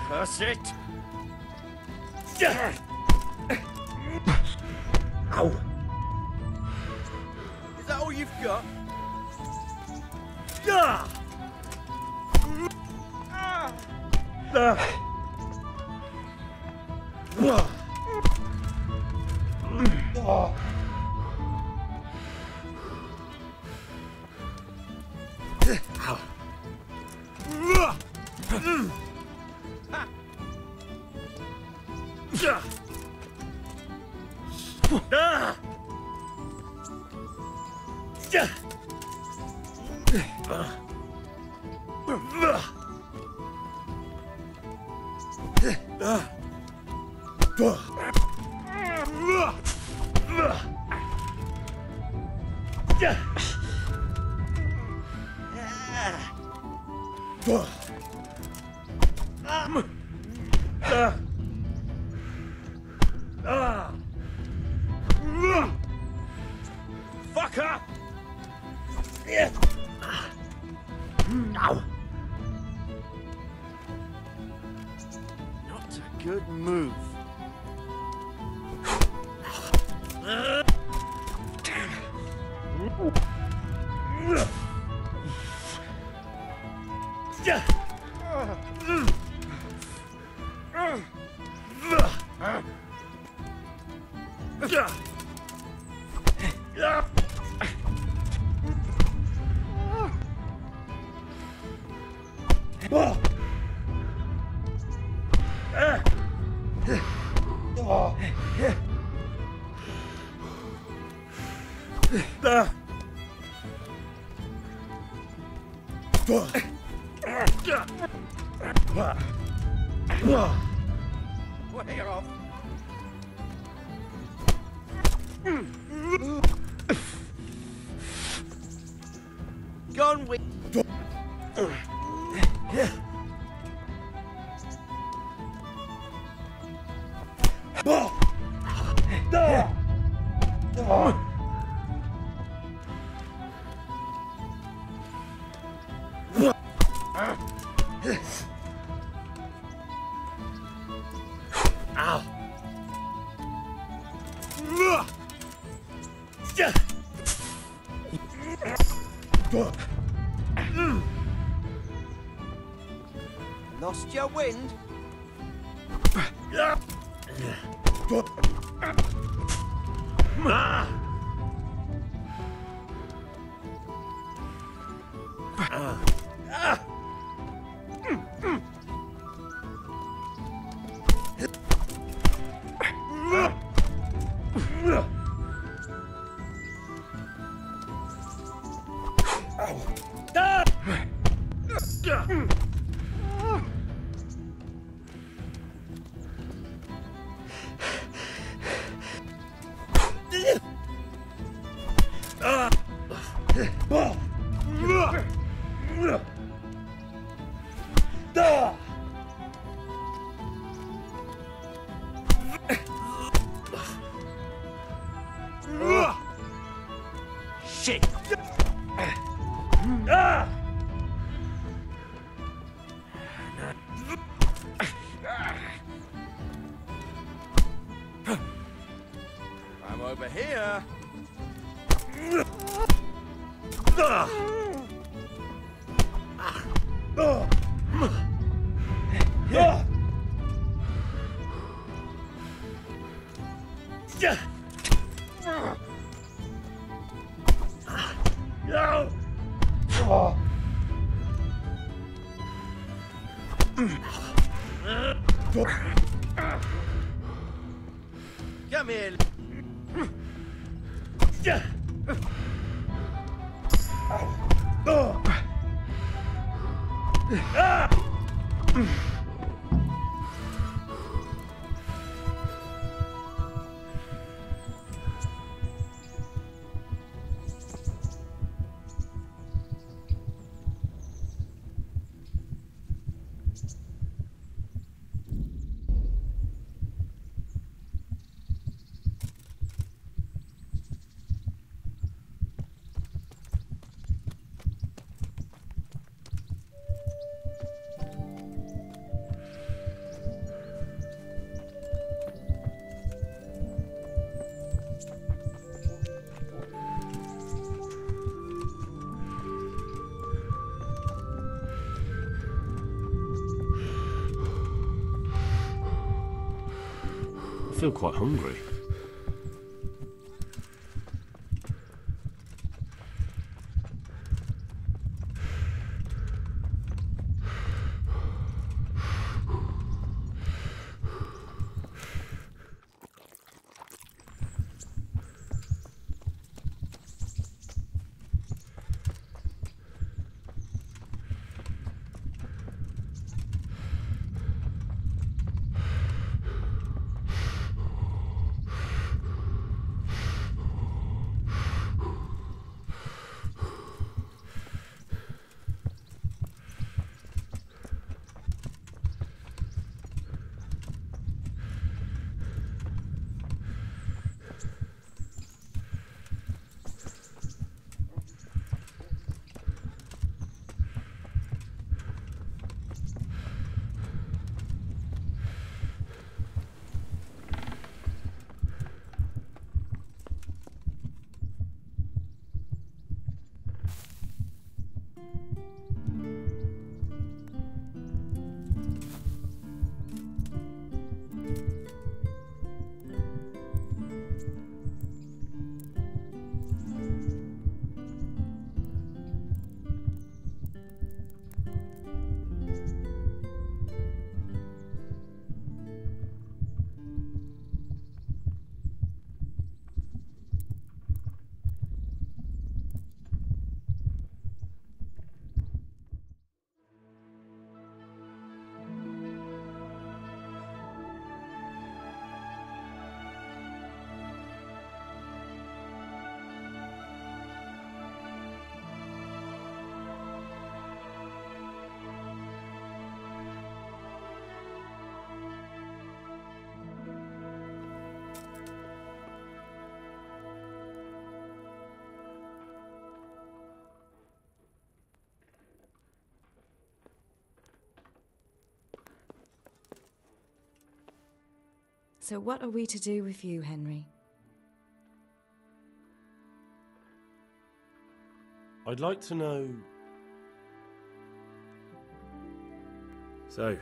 Curse it. Ow. Is that all you've got? Fucker! Ow. Not a good move. Way off. Gone with. Ow. Lost your wind? here. Come here. I feel quite hungry. So what are we to do with you, Henry? I'd like to know... So,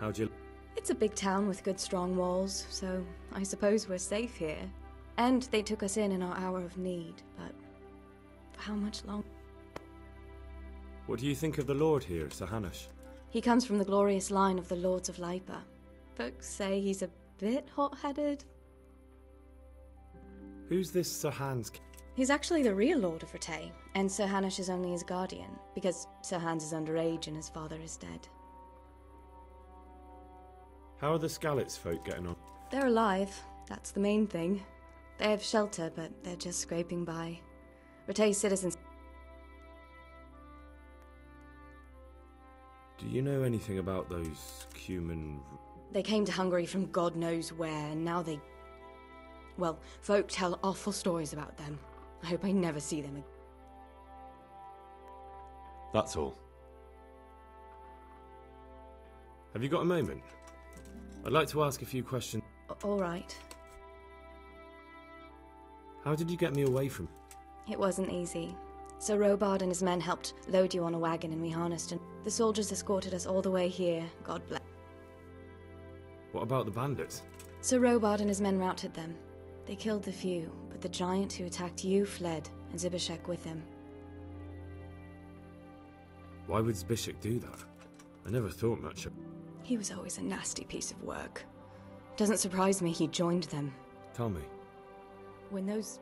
how'd you... It's a big town with good strong walls, so I suppose we're safe here. And they took us in our hour of need, but for how much longer? What do you think of the Lord here, Sir Hanush? He comes from the glorious line of the Lords of Lipa. Folks say he's a bit hot-headed. Who's this Sir Hans? He's actually the real Lord of Rete, and Sir Hanush is only his guardian, because Sir Hans is underage and his father is dead. How are the Skalitz folk getting on? They're alive, that's the main thing. They have shelter, but they're just scraping by. Rete citizens... Do you know anything about those Cuman... They came to Hungary from God knows where, and now they... Well, folk tell awful stories about them. I hope I never see them again. That's all. Have you got a moment? I'd like to ask a few questions. All right. How did you get me away from... It wasn't easy. Sir Robard and his men helped load you on a wagon and we harnessed and the soldiers escorted us all the way here, God bless. What about the bandits? Sir Robard and his men routed them. They killed the few, but the giant who attacked you fled, and Zibishek with him. Why would Zbyszek do that? I never thought much of... He was always a nasty piece of work. Doesn't surprise me he joined them. Tell me. When those...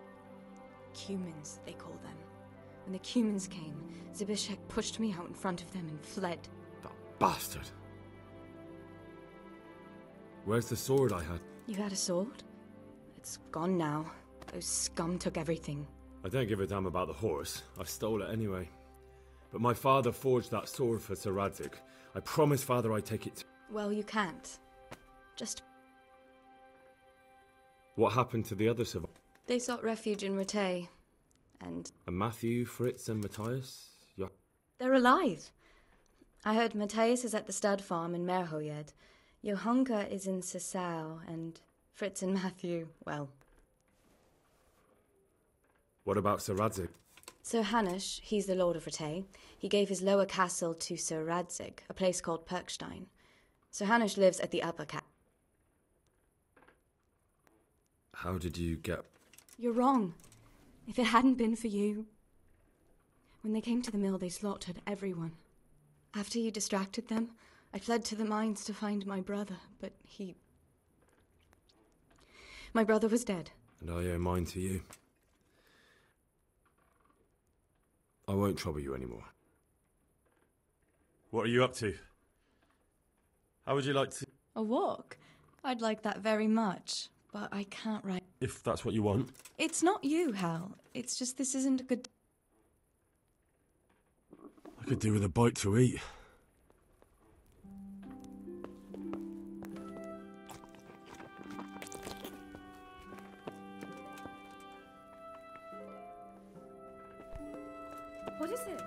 Cumans, they call them. When the Cumans came, Zibishek pushed me out in front of them and fled. That bastard! Where's the sword I had? You had a sword? It's gone now. Those scum took everything. I don't give a damn about the horse. I stole it anyway. But my father forged that sword for Sir Radzik. I promised father I'd take it. Well, you can't. Just... What happened to the other survivors? They sought refuge in Ratay, and... And Matthew, Fritz and Matthias? They're alive. I heard Matthias is at the stud farm in Merhoyed. Johunka is in Sasau, and Fritz and Matthew, well... What about Sir Radzik? Sir Hanush, he's the Lord of Ratay. He gave his lower castle to Sir Radzig, a place called Perkstein. Sir Hanush lives at the upper castle. How did you get... You're wrong. If it hadn't been for you... When they came to the mill, they slaughtered everyone. After you distracted them, I fled to the mines to find my brother, but he... My brother was dead. And I owe mine to you. I won't trouble you anymore. What are you up to? How would you like to... A walk? I'd like that very much, but I can't right... If that's what you want. It's not you, Hal. It's just this isn't a good... I could do with a bite to eat. What is it?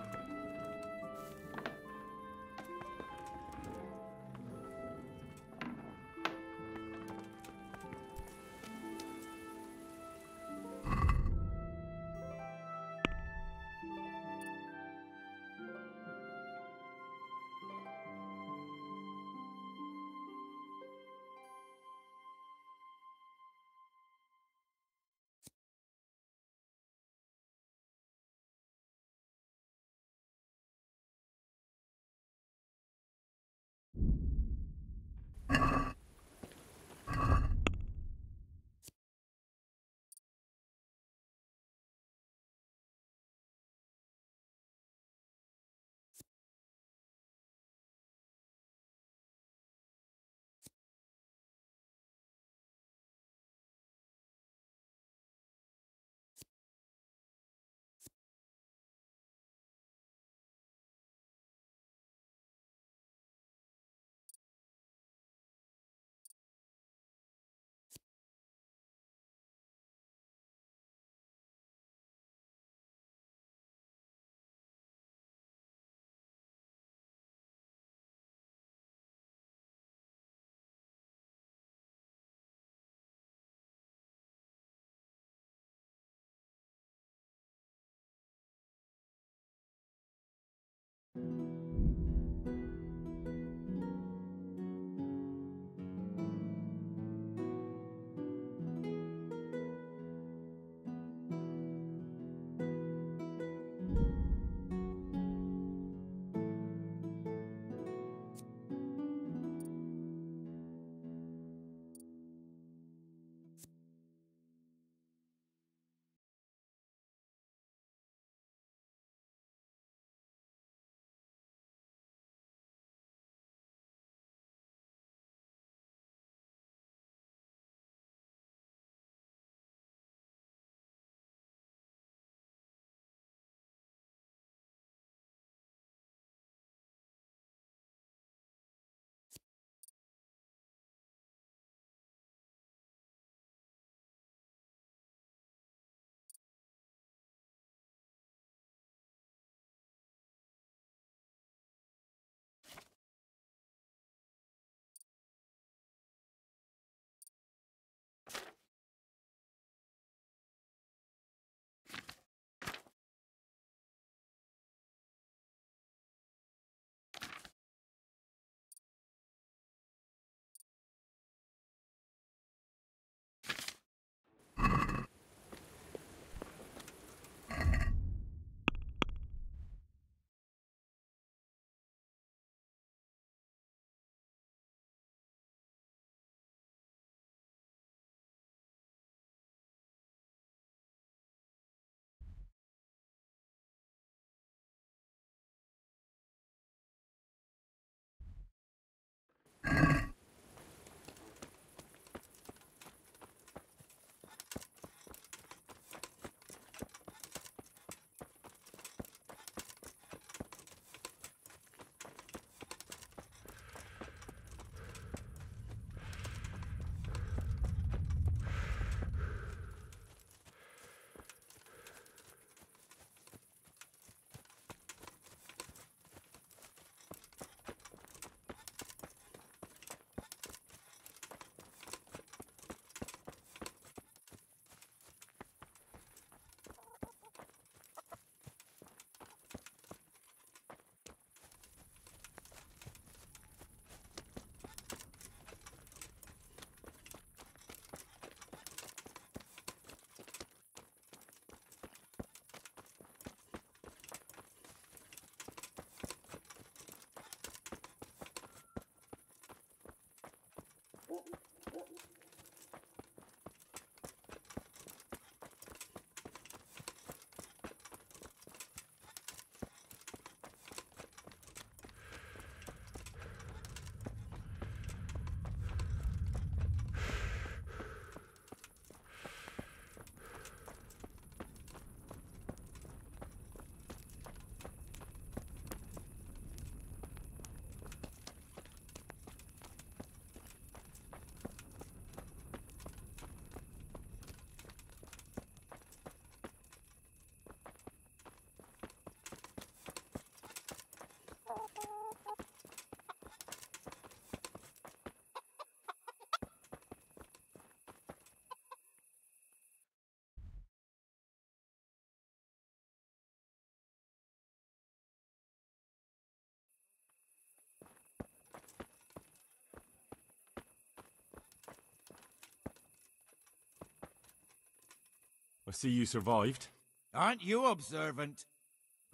see you survived. Aren't you observant?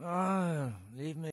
Ah, leave me.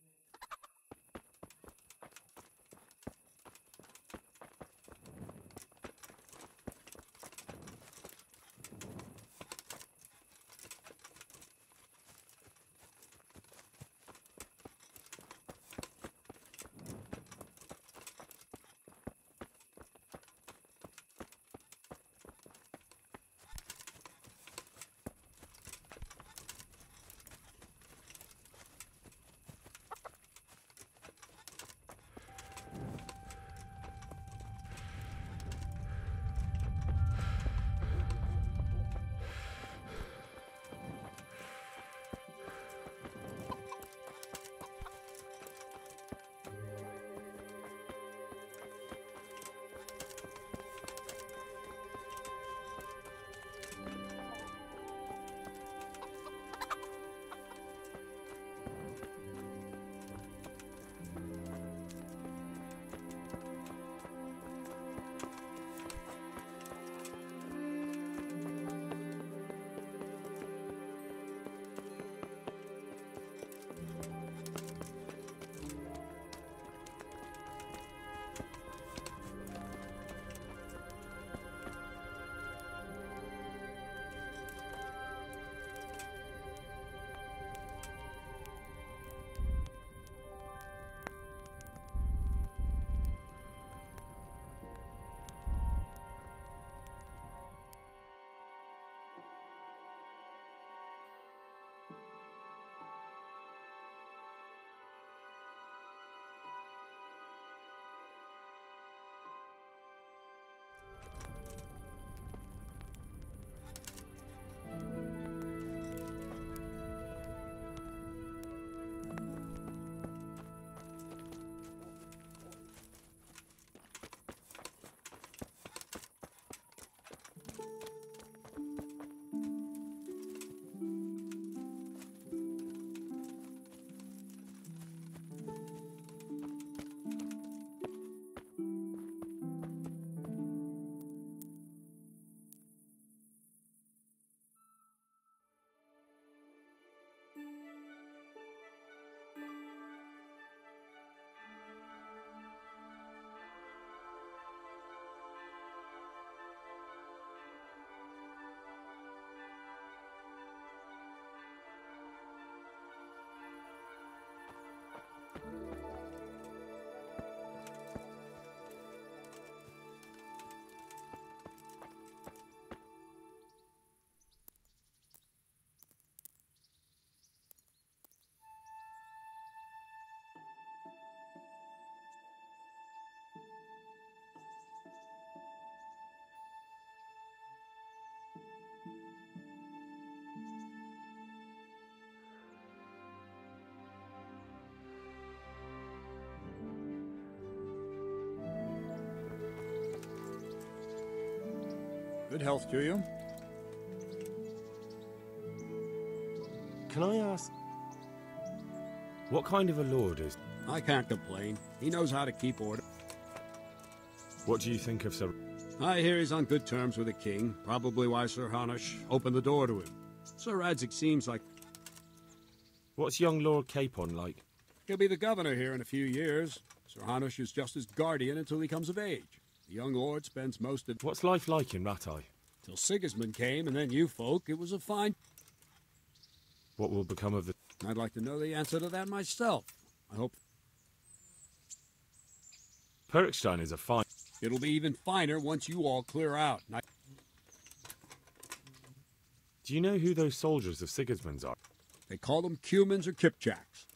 Good health to you. Can I ask, what kind of a lord is... I can't complain. He knows how to keep order. What do you think of Sir... I hear he's on good terms with the king, probably why Sir Hanush opened the door to him. Sir Radzig seems like... What's young Lord Capon like? He'll be the governor here in a few years. Sir Hanush is just his guardian until he comes of age. The young lord spends most of... What's life like in Rattay? Till Sigismund came, and then you folk, it was a fine... What will become of the... I'd like to know the answer to that myself. I hope... Perkstein is a fine... It'll be even finer once you all clear out. Do you know who those soldiers of Sigismund's are? They call them Cumans or Kipchaks.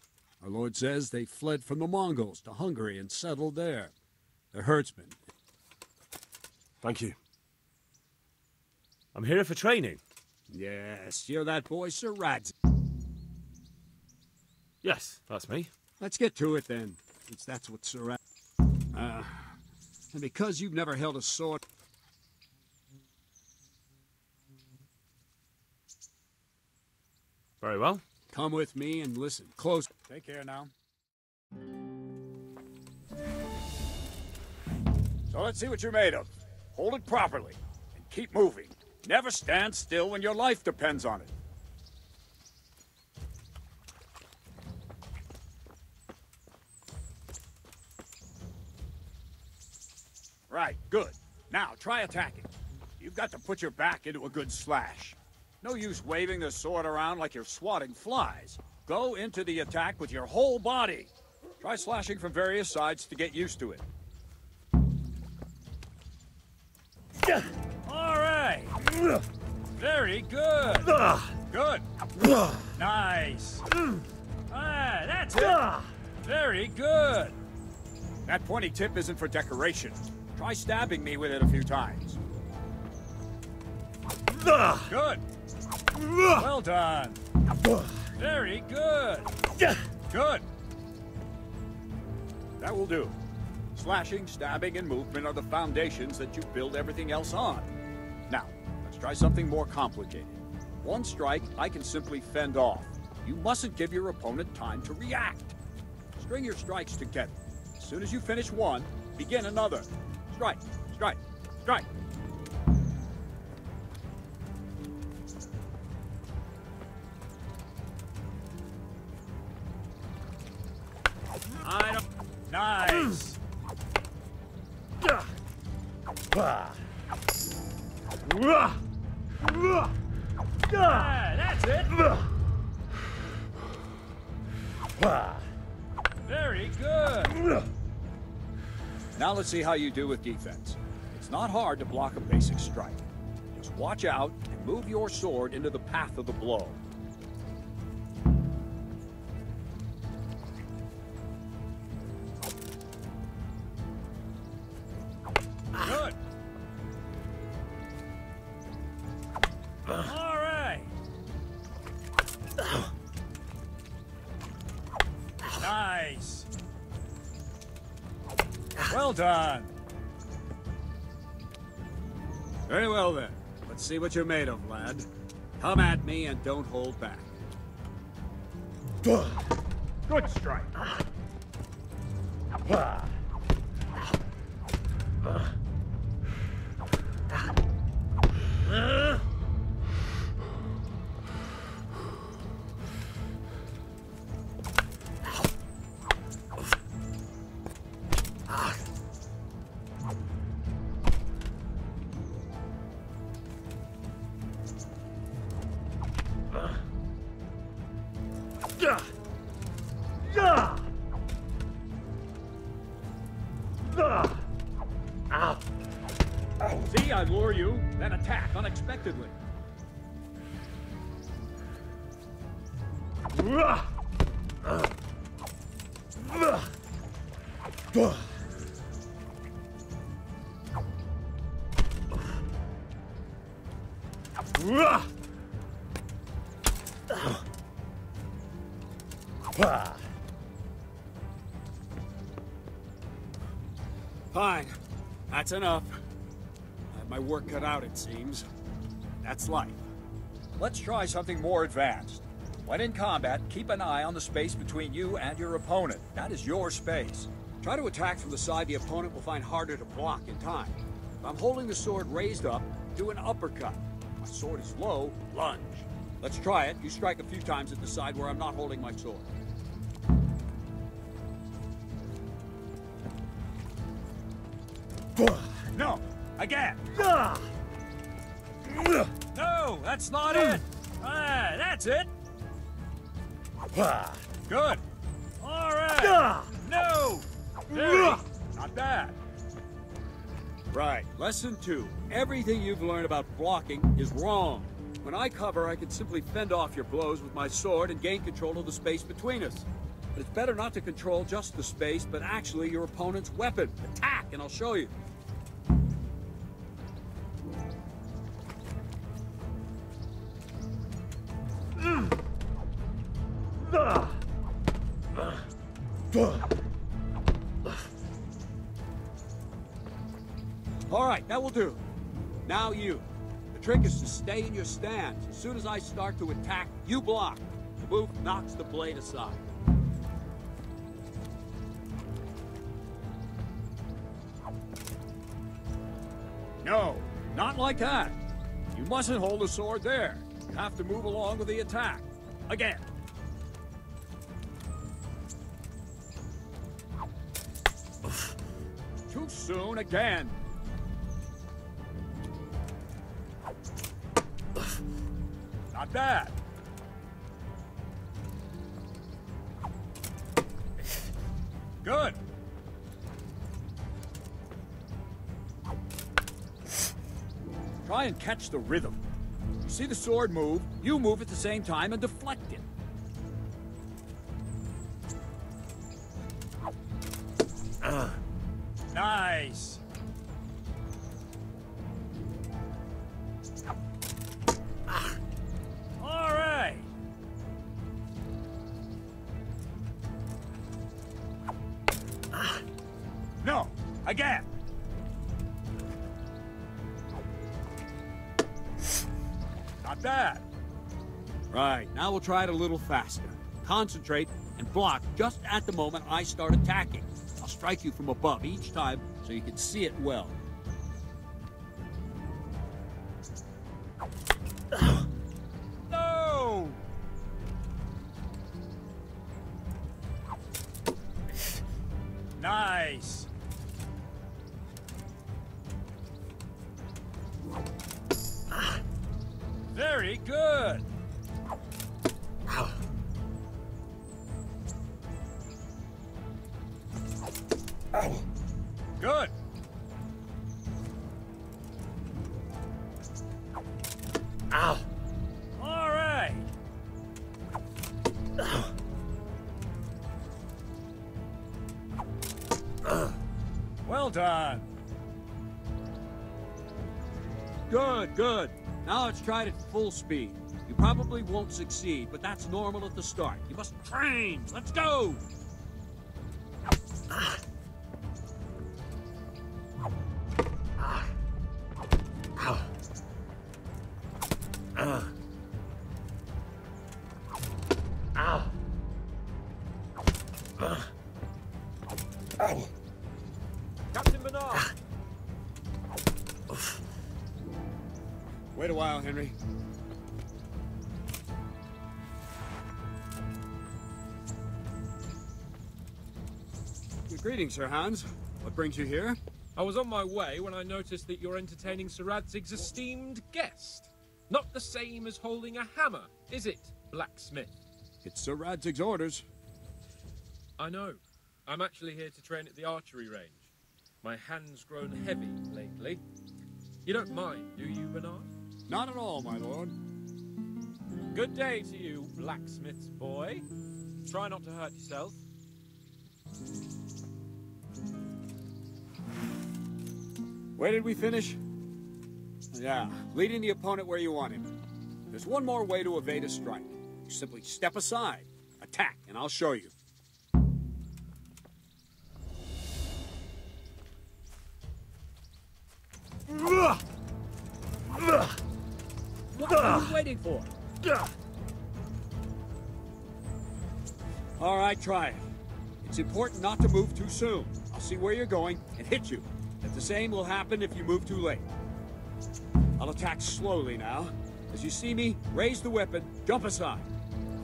Our lord says they fled from the Mongols to Hungary and settled there. They're herdsmen. Thank you. I'm here for training. Yes, you're that boy, Sir Radzig. Yes, that's me. Let's get to it then, since that's what Sir Radzig... and because you've never held a sword... Very well. Come with me and listen close. Take care now. So let's see what you're made of. Hold it properly, and keep moving. Never stand still when your life depends on it. Right, good. Now, try attacking. You've got to put your back into a good slash. No use waving the sword around like you're swatting flies. Go into the attack with your whole body. Try slashing from various sides to get used to it. All right. Very good. Good. Nice. Ah, that's it. Very good. That pointy tip isn't for decoration. Try stabbing me with it a few times. Good. Well done. Very good. Good. That will do. Slashing, stabbing, and movement are the foundations that you build everything else on. Now, let's try something more complicated. One strike, I can simply fend off. You mustn't give your opponent time to react. String your strikes together. As soon as you finish one, begin another. Strike, strike, strike. Nice. That's it. Very good. Now let's see how you do with defense. It's not hard to block a basic strike. Just watch out and move your sword into the path of the blow. Good. All right. Nice. Well done. Very well then. Let's see what you're made of, lad. Come at me and don't hold back. Good strike. See, I lure you, then attack unexpectedly. Fine. That's enough. I have my work cut out, it seems. That's life. Let's try something more advanced. When in combat, keep an eye on the space between you and your opponent. That is your space. Try to attack from the side the opponent will find harder to block in time. If I'm holding the sword raised up, do an uppercut. If my sword is low, lunge. Let's try it. You strike a few times at the side where I'm not holding my sword. No! Again! No! That's not it! Ah, that's it! Good! Alright! No! Very! Not bad! Right. Lesson 2. Everything you've learned about blocking is wrong. When I cover, I can simply fend off your blows with my sword and gain control of the space between us. But it's better not to control just the space, but actually your opponent's weapon. Attack, and I'll show you. All right, that will do. Now you. The trick is to stay in your stance. As soon as I start to attack, you block. The move knocks the blade aside. No, not like that. You mustn't hold the sword there. You have to move along with the attack. Again. Too soon again. Not bad. Good. Try and catch the rhythm. You see the sword move, you move at the same time and deflect it. Nice. All right. No, again. Not bad. Right, now we'll try it a little faster. Concentrate and block just at the moment I start attacking. I'll strike you from above each time so you can see it well. No! Nice. Very good. Good. Ow. All right. Well done. Good, good. Now let's try it at full speed. You probably won't succeed, but that's normal at the start. You must train. Let's go. Captain Bernard! Wait a while, Henry. Greetings, Sir Hans. What brings you here? I was on my way when I noticed that you're entertaining Sir Radzig's esteemed guest. Not the same as holding a hammer, is it, blacksmith? It's Sir Radzig's orders. I know. I'm actually here to train at the archery range. My hand's grown heavy lately. You don't mind, do you, Bernard? Not at all, my lord. Good day to you, blacksmith's boy. Try not to hurt yourself. Where did we finish? Yeah, leading the opponent where you want him. There's one more way to evade a strike. You simply step aside, attack, and I'll show you. What are you waiting for? All right, try it. It's important not to move too soon. I'll see where you're going and hit you. If the same will happen if you move too late. I'll attack slowly now. As you see me, raise the weapon, jump aside.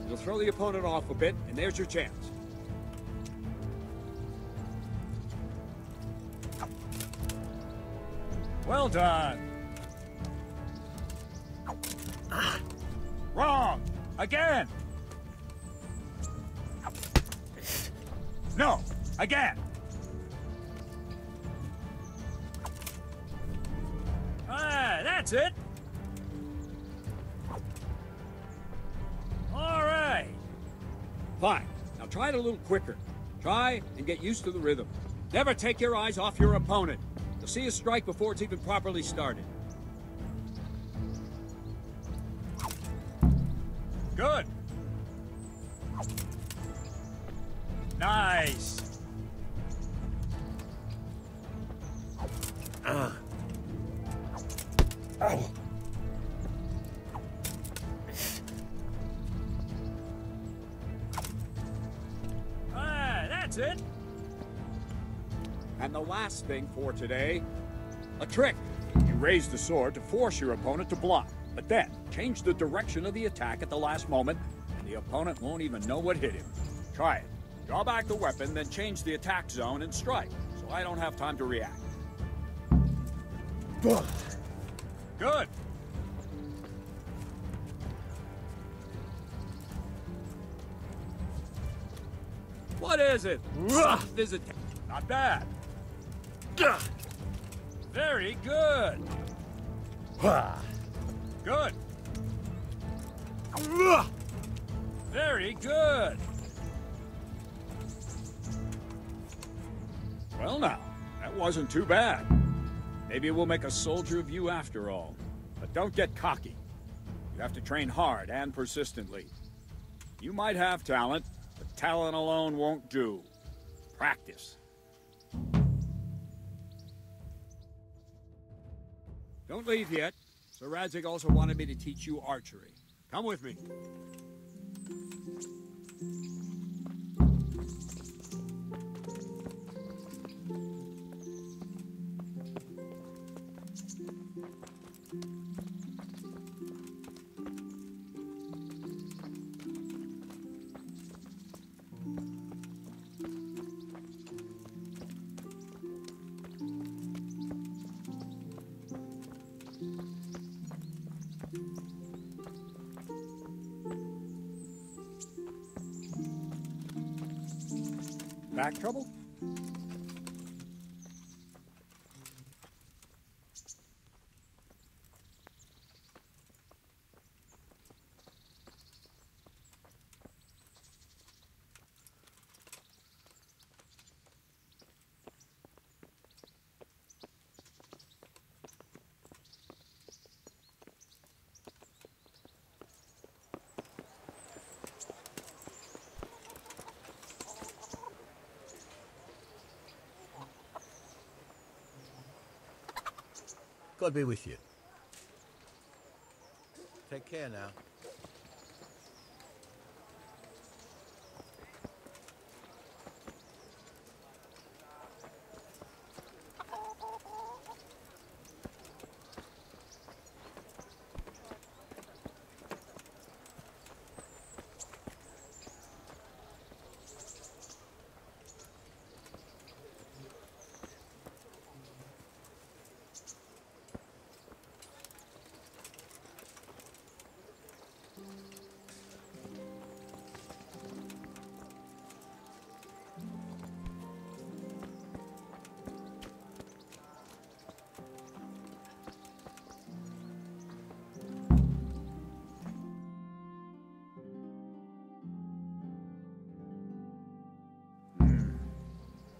It'll throw the opponent off a bit, and there's your chance. Well done. Wrong! Again! No! Again! Ah, that's it! All right! Fine. Now try it a little quicker. Try and get used to the rhythm. Never take your eyes off your opponent. You'll see a strike before it's even properly started. Good. Nice. Oh. That's it. And the last thing for today, a trick. You You raise the sword to force your opponent to block, but then change the direction of the attack at the last moment, and the opponent won't even know what hit him. Try it. Draw back the weapon, then change the attack zone and strike, so I don't have time to react. Good. What is it? Visit. Not bad. Very good. Good. Very good. Well now, that wasn't too bad. Maybe we'll make a soldier of you after all. But don't get cocky. You have to train hard and persistently. You might have talent, but talent alone won't do. Practice. Don't leave yet. Sir Radzig also wanted me to teach you archery. Come with me. Back trouble? God be with you. Take care now.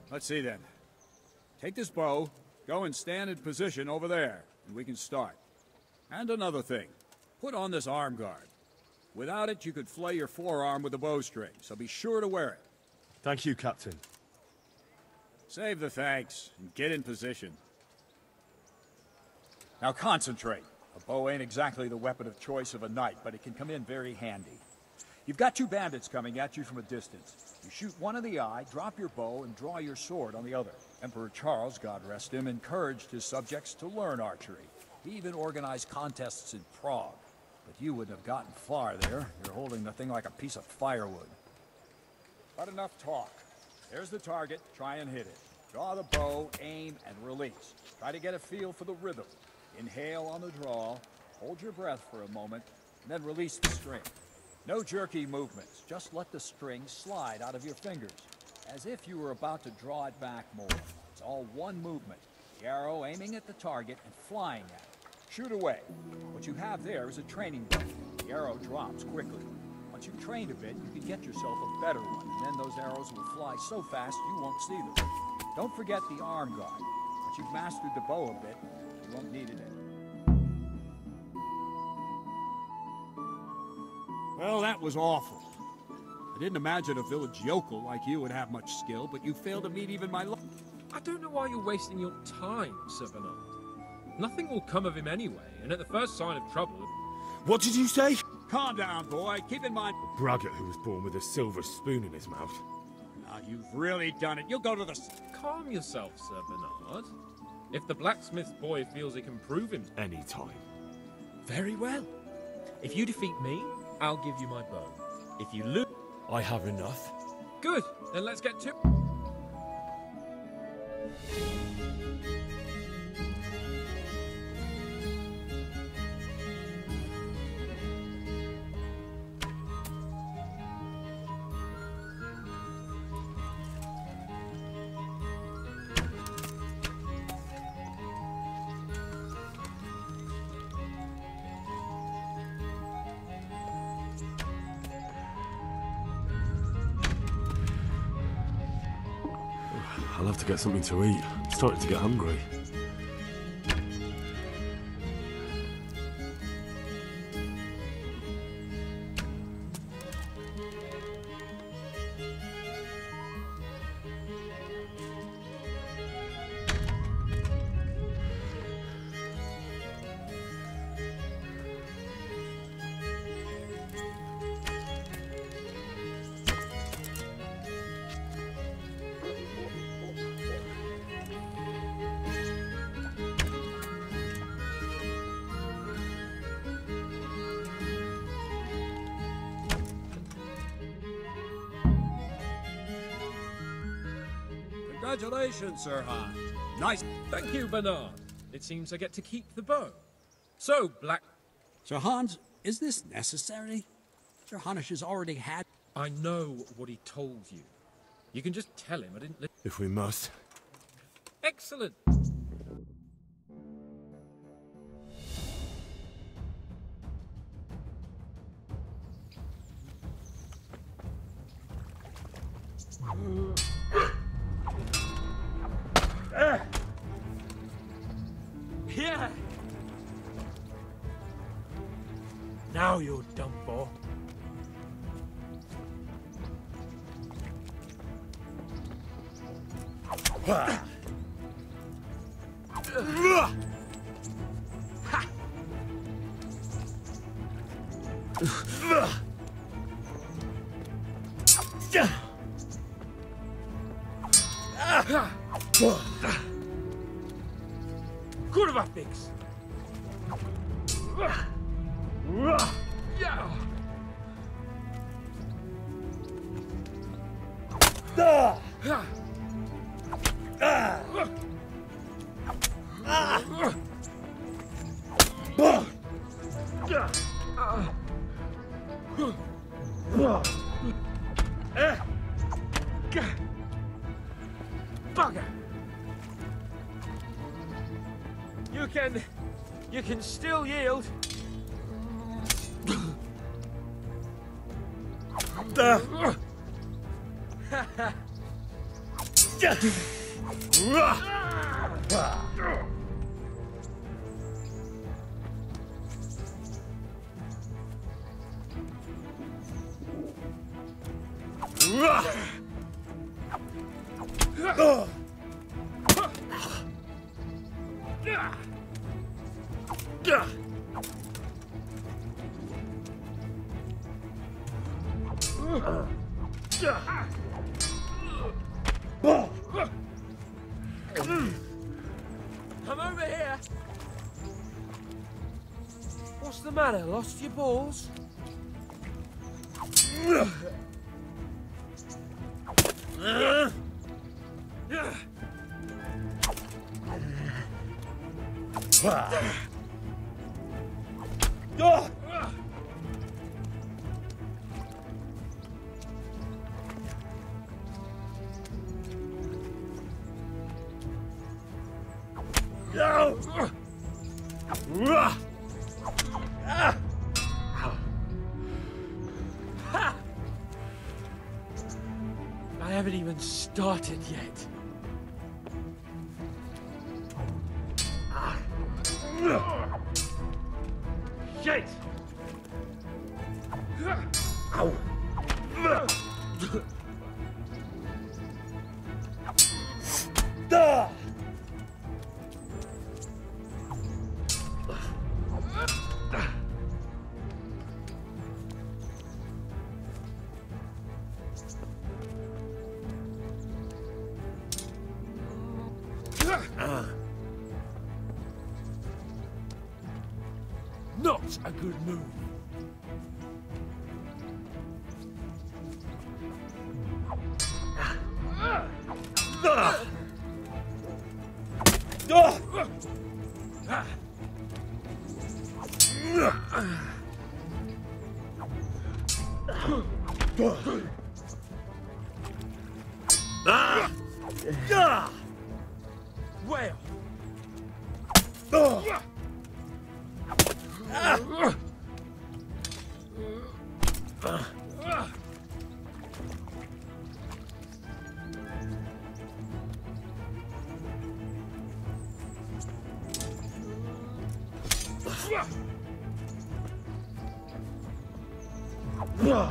Let's see then. Take this bow, go and stand in position over there, and we can start. And another thing, put on this arm guard. Without it, you could flay your forearm with a bowstring, so be sure to wear it. Thank you, Captain. Save the thanks, and get in position. Now concentrate. A bow ain't exactly the weapon of choice of a knight, but it can come in very handy. You've got two bandits coming at you from a distance. You shoot one in the eye, drop your bow, and draw your sword on the other. Emperor Charles, God rest him, encouraged his subjects to learn archery. He even organized contests in Prague. But you wouldn't have gotten far there. You're holding the thing like a piece of firewood. But enough talk. There's the target. Try and hit it. Draw the bow, aim, and release. Try to get a feel for the rhythm. Inhale on the draw, hold your breath for a moment, and then release the string. No jerky movements, just let the string slide out of your fingers, as if you were about to draw it back more. It's all one movement, the arrow aiming at the target and flying at it. Shoot away. What you have there is a training bow. The arrow drops quickly. Once you've trained a bit, you can get yourself a better one, and then those arrows will fly so fast you won't see them. Don't forget the arm guard. Once you've mastered the bow a bit, you won't need it anymore. Well, that was awful. I didn't imagine a village yokel like you would have much skill, but you failed to meet even my I don't know why you're wasting your time, Sir Bernard. Nothing will come of him anyway, and at the first sign of trouble... What did you say? Calm down, boy. Keep in mind... Braggart who was born with a silver spoon in his mouth. Now, you've really done it. You'll go to the... Calm yourself, Sir Bernard. If the blacksmith boy feels he can prove him... Anytime. Very well. If you defeat me, I'll give you my bow. If you lose... I have enough. Good. Then let's get to... I'll have to get something to eat. I'm starting to get hungry. Congratulations, Sir Hans. Nice. Thank you, Bernard. It seems I get to keep the bow. So, Sir Hans, is this necessary? Sir Hanush has already had... I know what he told you. You can just tell him I didn't listen. If we must. Excellent. Yeah. Now, you dumb ball. Kurwa fix. Bugger. You can still yield. Come over here. What's the matter? Lost your balls? I haven't even started yet. Shit! Ow! not a good move. Well.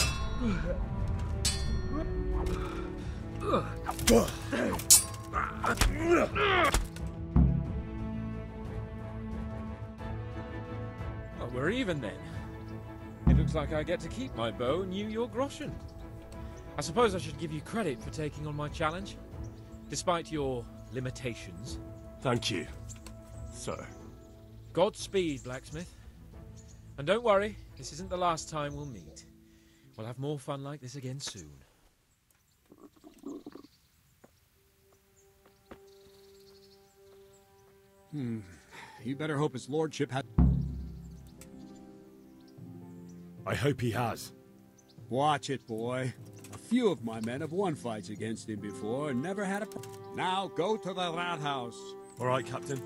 Well, we're even then. It looks like I get to keep my bow and you your groschen. I suppose I should give you credit for taking on my challenge, despite your limitations. Thank you, sir. Godspeed, blacksmith. And don't worry, this isn't the last time we'll meet. We'll have more fun like this again soon. You better hope his lordship had... I hope he has. Watch it, boy. A few of my men have won fights against him before and never had a... Now go to the rat house. All right, Captain.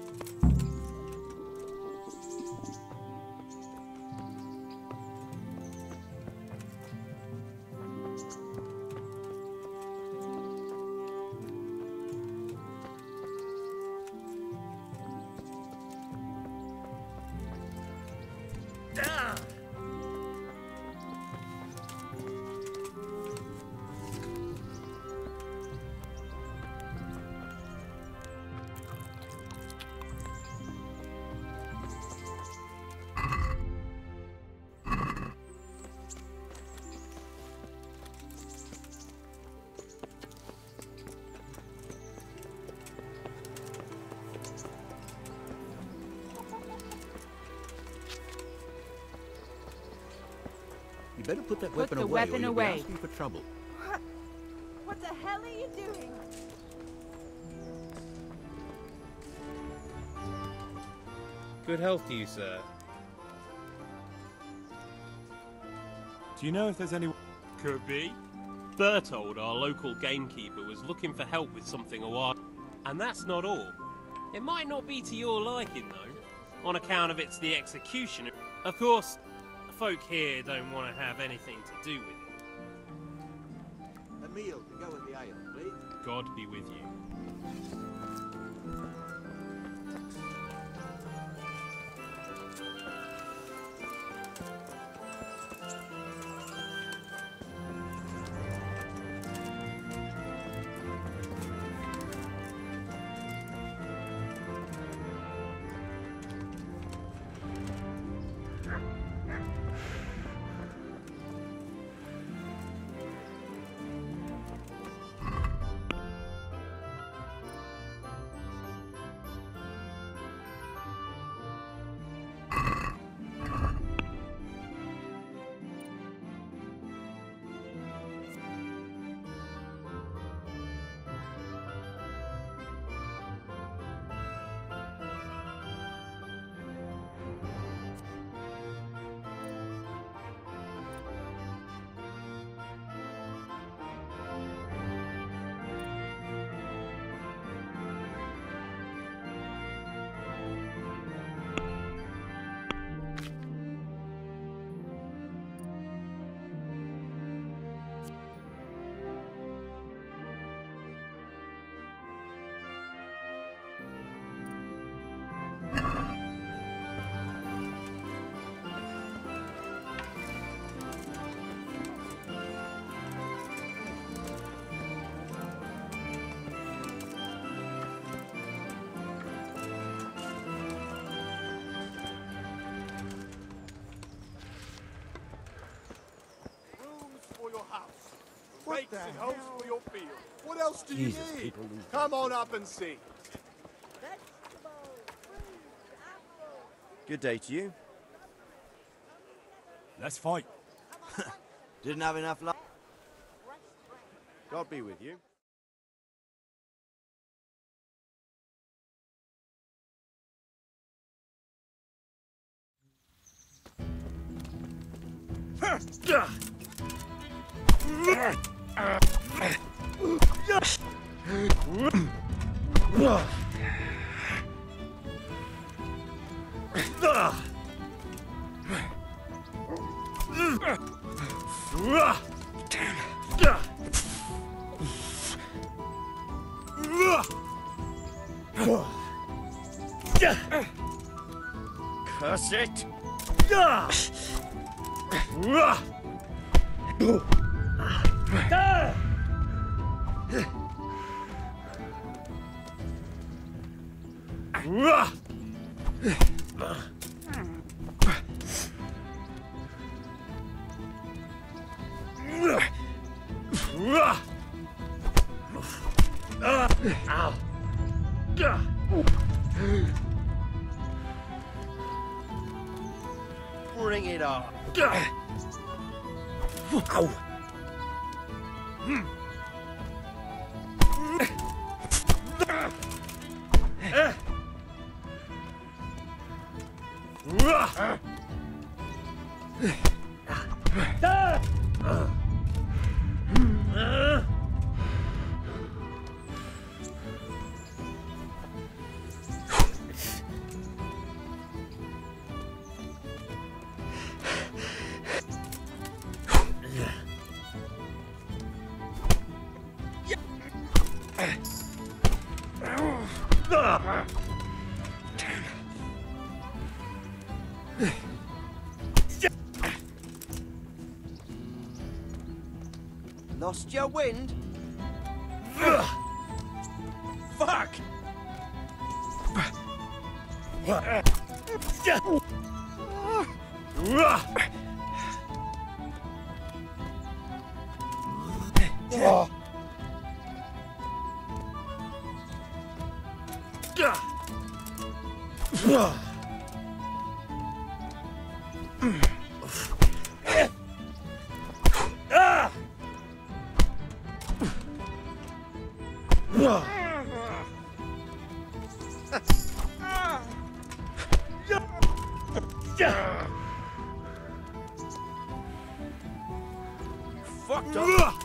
You better put that Put weapon the away, weapon or you'll away. be asking for trouble. What the hell are you doing? Good health to you, sir. Do you know if there's any... Could be. Bertold, our local gamekeeper, was looking for help with something a while. And that's not all. It might not be to your liking, though, on account of it's the execution. Of course, folk here don't want to have anything to do with it. A meal to go with the ale, please. God be with you. Rakes and hoes for your field. What else do Jesus, you need? people lose Come on up and see. Good day to you. Let's fight. Didn't have enough luck. God be with you. Curse it! Bring it on. Ow. Lost your wind? Fuck! Fucked up.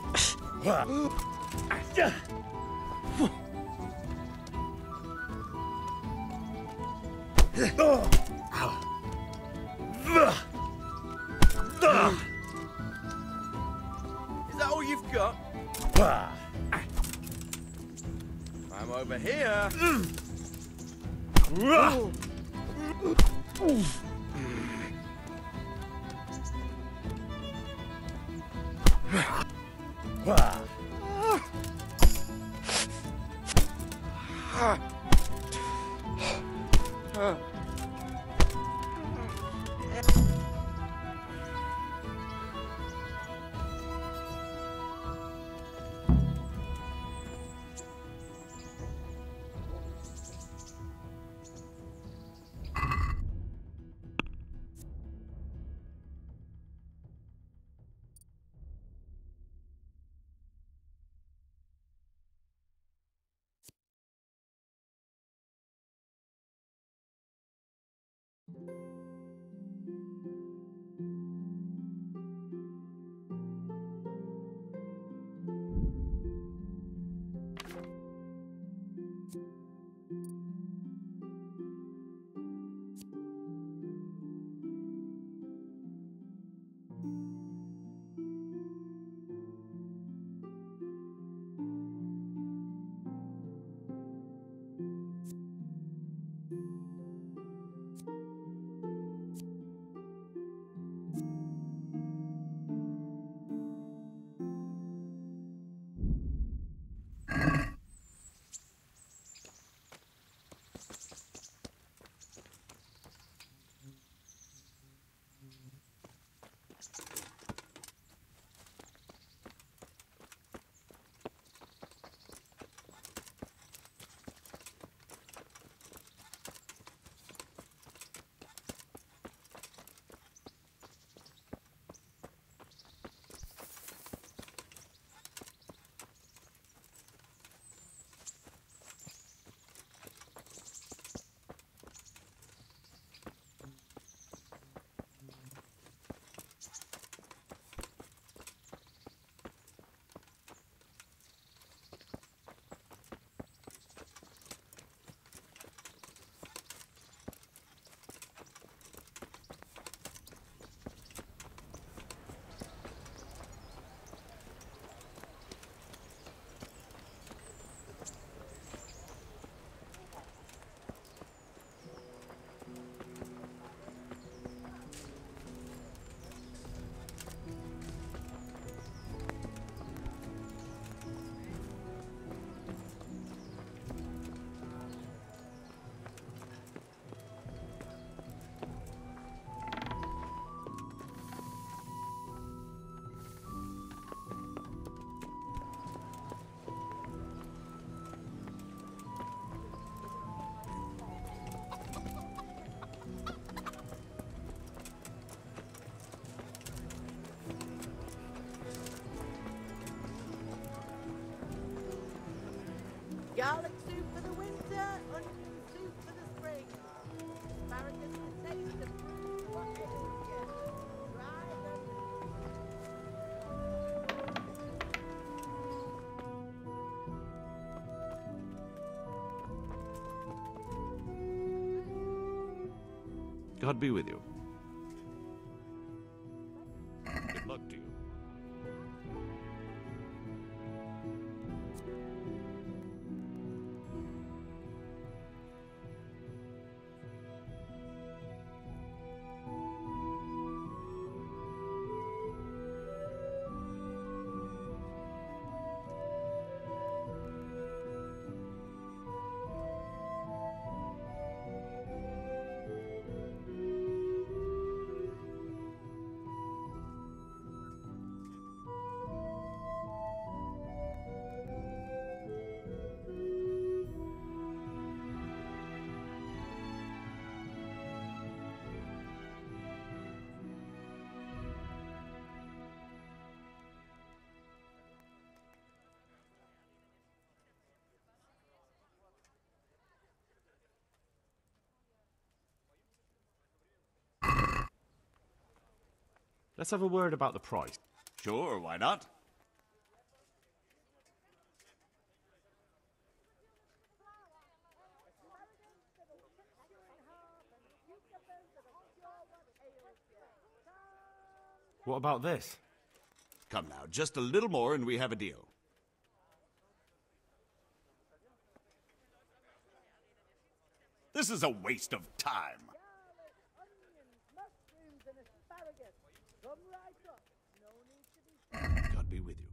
Is that all you've got? I'm over here. God be with you. Good luck to you. Let's have a word about the price. Sure, why not? What about this? Come now, just a little more and we have a deal. This is a waste of time. God be with you.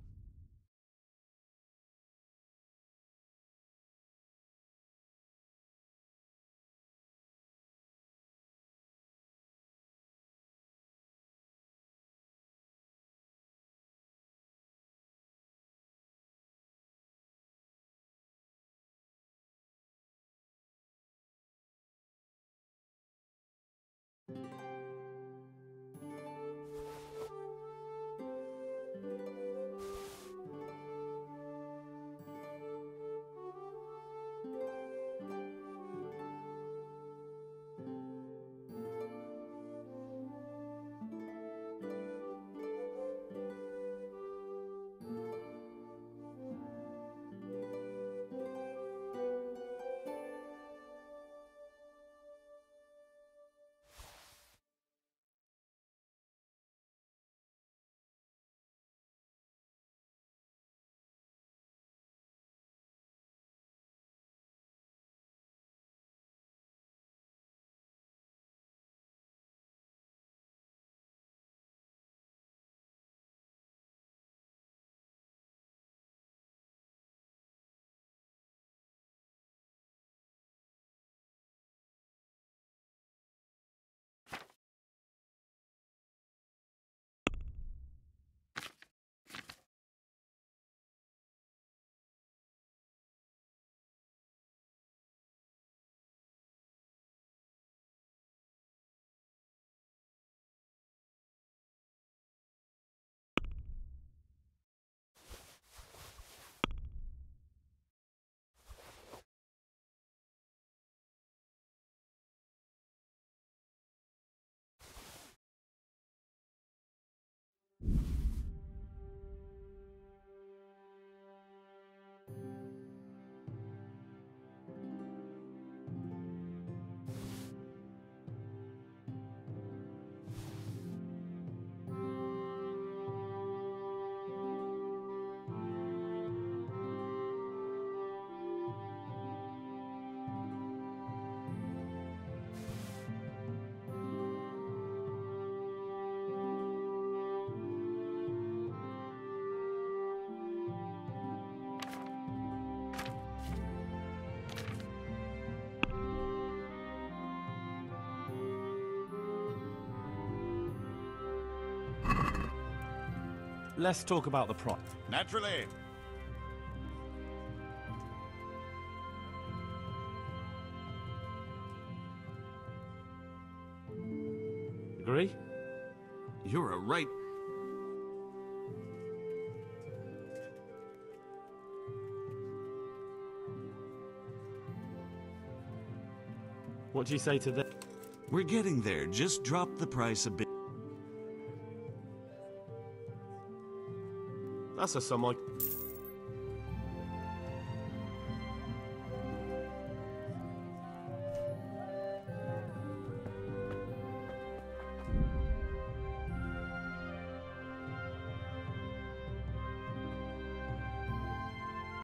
Let's talk about the price. Naturally. Agree? You're a right... What do you say to that? We're getting there. Just drop the price a bit. That's a sum I...